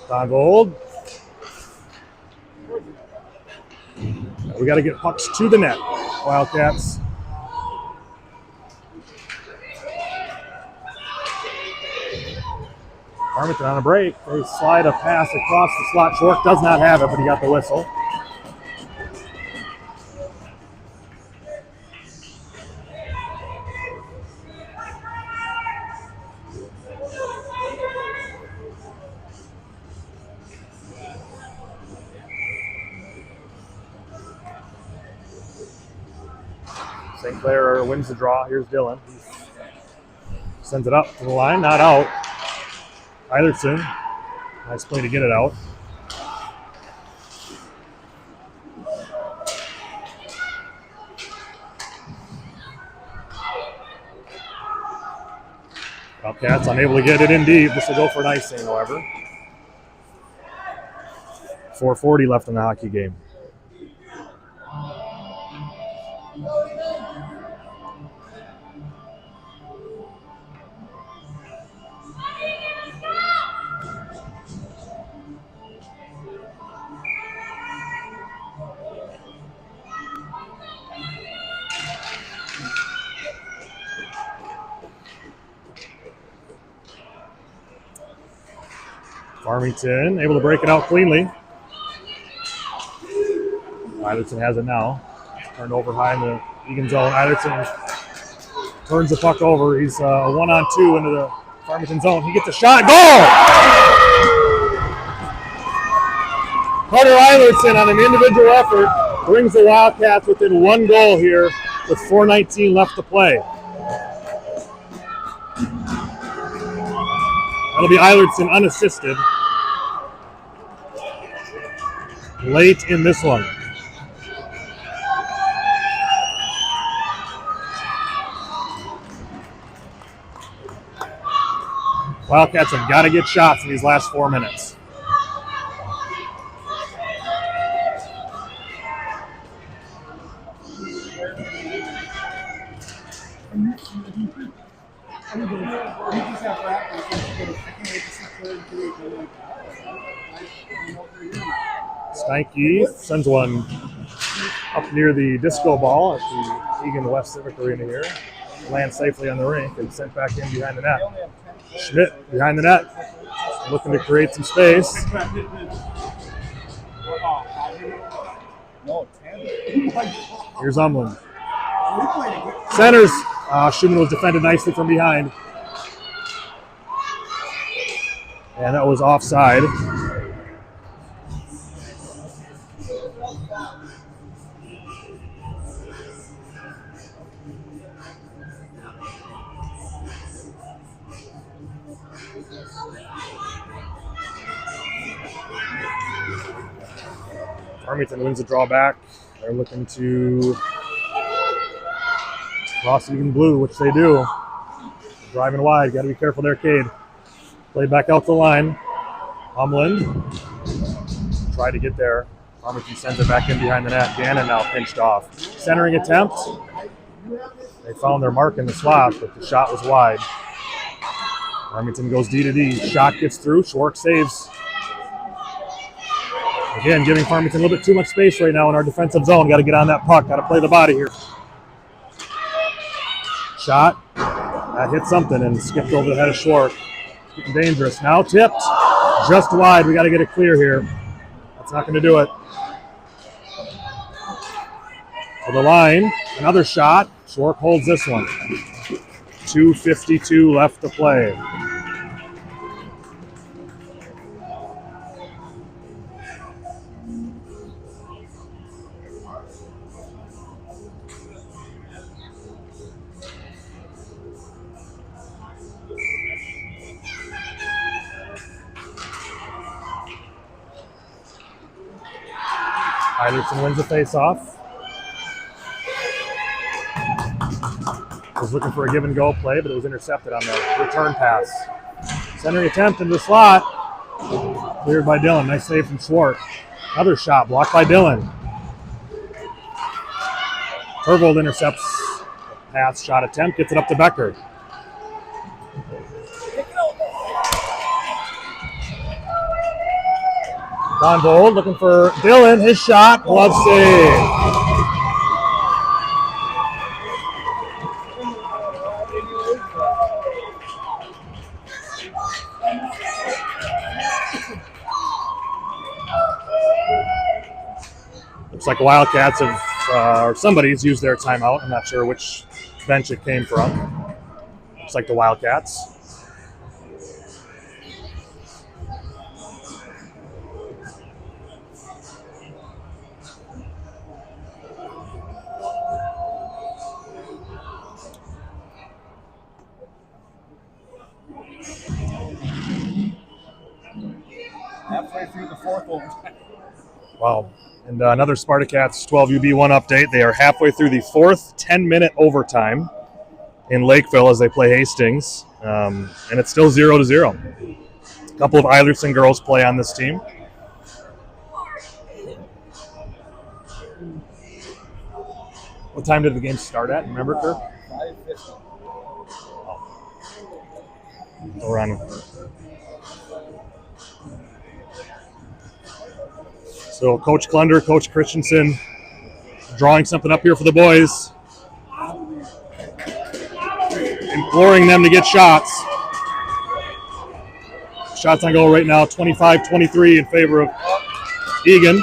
Thonvold. We got to get pucks to the net. Wildcats. Farmington on a break. They slide a pass across the slot. Short does not have it, but he got the whistle. St. Clair wins the draw. Here's Dylan. He sends it up to the line, not out. Eilertson, nice play to get it out. Wildcats unable to get it in deep. This will go for an icing, however. 4:40 left in the hockey game. Farmington able to break it out cleanly. Eilertson has it now. Turned over high in the Eagan zone. Eilertson turns the puck over. He's a 1-on-2 into the Farmington zone. He gets a shot. Goal! Carter Eilertson on an individual effort brings the Wildcats within one goal here with 4:19 left to play. That'll be Eilertson unassisted. Late in this one. Wildcats have got to get shots in these last 4 minutes. Stanky sends one up near the disco ball at the Eagan West Civic Arena here. Lands safely on the rink and sent back in behind the net. Schmidt behind the net, looking to create some space. Here's Umland. Centers. Schumann was defended nicely from behind. And that was offside. Farmington wins the draw back. They're looking to cross Eagan blue, which they do. Driving wide, got to be careful there, Cade. Play back out the line. Umland tried to get there. Farmington sends it back in behind the net. Gannon now pinched off. Centering attempt. They found their mark in the slot, but the shot was wide. Farmington goes D to D. Shot gets through. Schwartz saves. Again, giving Farmington a little bit too much space right now in our defensive zone. Got to get on that puck. Got to play the body here. Shot. That hit something and skipped over the head of Schwartz. Getting dangerous. Now tipped. Just wide. We got to get it clear here. That's not going to do it. To the line. Another shot. Schwartz holds this one. 2:52 left to play. Eilertson wins the face-off. Was looking for a give and go play, but it was intercepted on the return pass. Centering attempt into the slot. Cleared by Dillon. Nice save from Schwartz. Another shot blocked by Dillon. Hervold intercepts pass shot attempt, gets it up to Becker. Donvold looking for Dillon. His shot, glove save. Looks like Wildcats have, or somebody's used their timeout. I'm not sure which bench it came from. Looks like the Wildcats. Halfway through the fourth overtime. Wow. And another Spartacats 12UB1 update. They are halfway through the fourth 10-minute overtime in Lakeville as they play Hastings. And it's still 0-0. A couple of Eilertson girls play on this team. What time did the game start at? Remember, Kirk? 5:50. Around. So Coach Klunder, Coach Christensen drawing something up here for the boys. Imploring them to get shots. Shots on goal right now, 25-23 in favor of Eagan.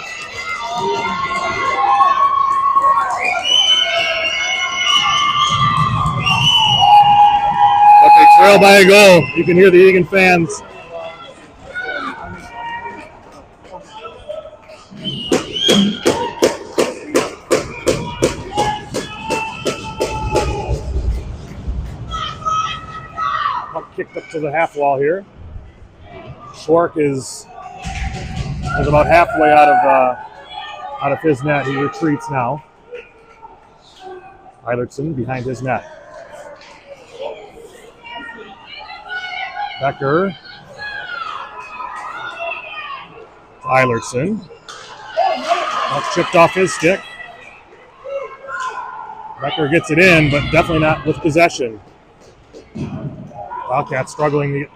But they trail by a goal. You can hear the Eagan fans. Kicked up to the half wall here. Schwark is about halfway out of his net. He retreats now. Eilertson behind his net. Becker. Eilertson. That's chipped off his stick. Becker gets it in, but definitely not with possession. Wildcats struggling to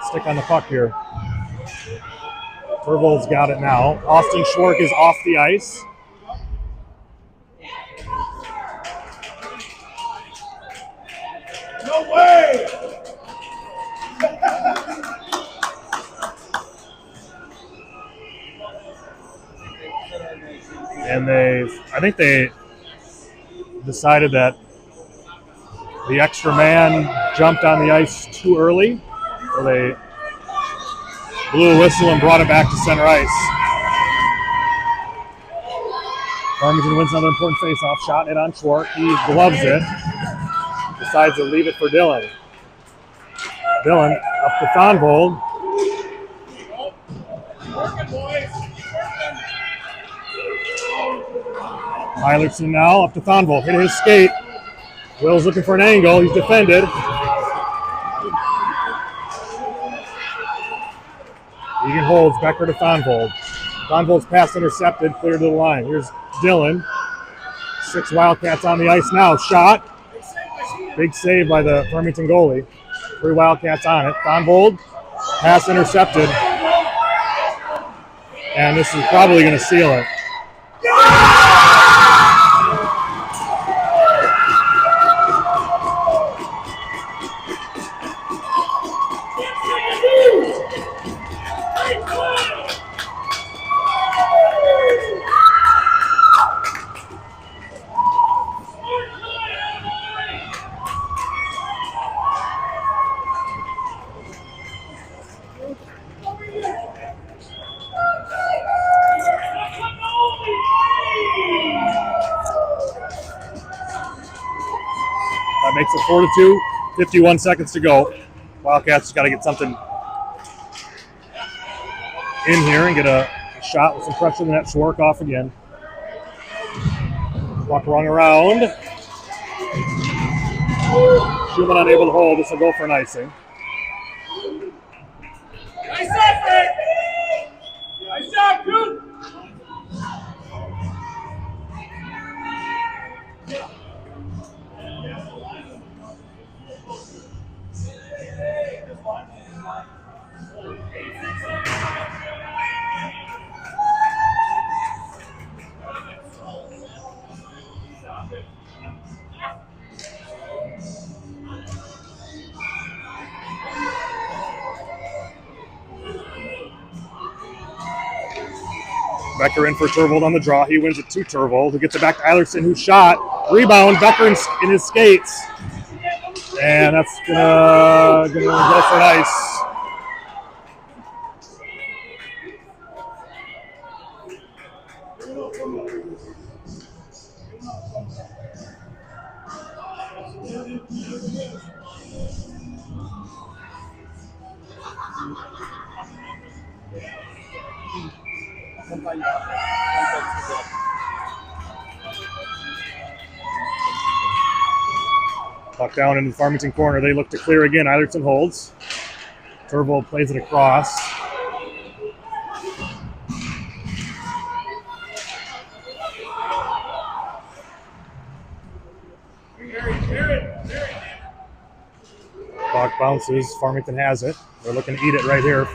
stick on the puck here. Hervold's got it now. Austin Schwark is off the ice. No way! And I think they decided that the extra man jumped on the ice too early, so they blew a whistle and brought it back to center ice. Farmington wins another important face-off. Shot it on Schwark. He gloves it. Decides to leave it for Dillon. Dillon up to Thonvold. Eilertson now up to Thonvold. Hit his skate. Will's looking for an angle. He's defended. Eagan holds. Becker to Thonvold. Thonvold's pass intercepted. Clear to the line. Here's Dillon. 6 Wildcats on the ice now. Shot. Big save by the Farmington goalie. 3 Wildcats on it. Thonvold. Pass intercepted. And this is probably going to seal it. That makes it 4-2, 51 seconds to go. Wildcats just got to get something in here and get a shot with some pressure in the net. Schwark off again. Puck run around. Schumann unable to hold. This will go for an icing. Nice effort! Nice job, dude! Becker in for Turvold on the draw. He wins it to Turvold, who gets it back to Eilertson, who shot. Rebound, Becker in his skates. And that's gonna go for an ice. Puck down into the Farmington corner. They look to clear again. Eilertson holds. Turvold plays it across. Puck bounces. Farmington has it. They're looking to eat it right here.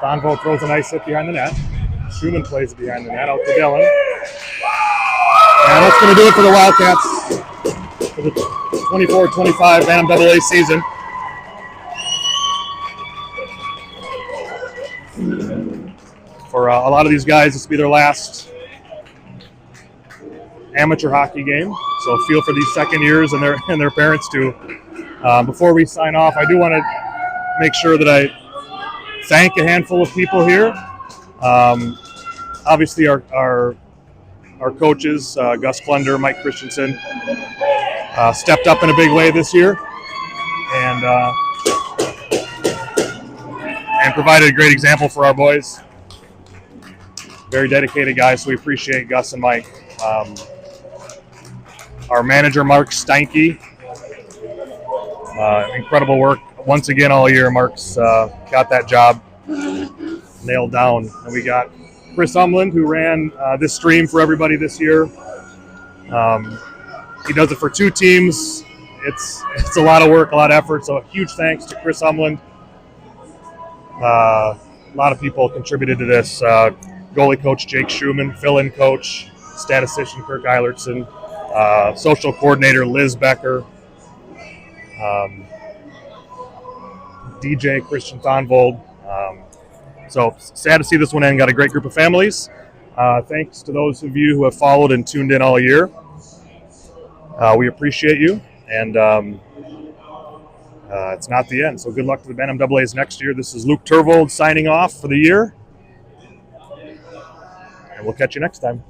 Donvo throws a nice hit behind the net. Schumann plays it behind the net. Out to Dylan. And that's going to do it for the Wildcats for the 24-25 Bantam AA season. For a lot of these guys, this will be their last amateur hockey game. So feel for these second years and their parents too. Before we sign off, I do want to make sure that I thank a handful of people here. Obviously, our coaches, Gus Plunder, Mike Christensen, stepped up in a big way this year, and provided a great example for our boys. Very dedicated guys, so we appreciate Gus and Mike. Our manager, Mark Steinke, incredible work once again all year. Mark's got that job nailed down. And we got Chris Umland, who ran this stream for everybody this year. He does it for two teams. It's a lot of work, a lot of effort. So a huge thanks to Chris Umland. A lot of people contributed to this. Goalie coach Jake Schumann, fill-in coach, statistician Kirk Eilertson, social coordinator Liz Becker, DJ Christian Thonvold. So sad to see this one end. Got a great group of families. Thanks to those of you who have followed and tuned in all year. We appreciate you, and it's not the end. So good luck to the Bantam AA's next year. This is Luke Turvold signing off for the year, and we'll catch you next time.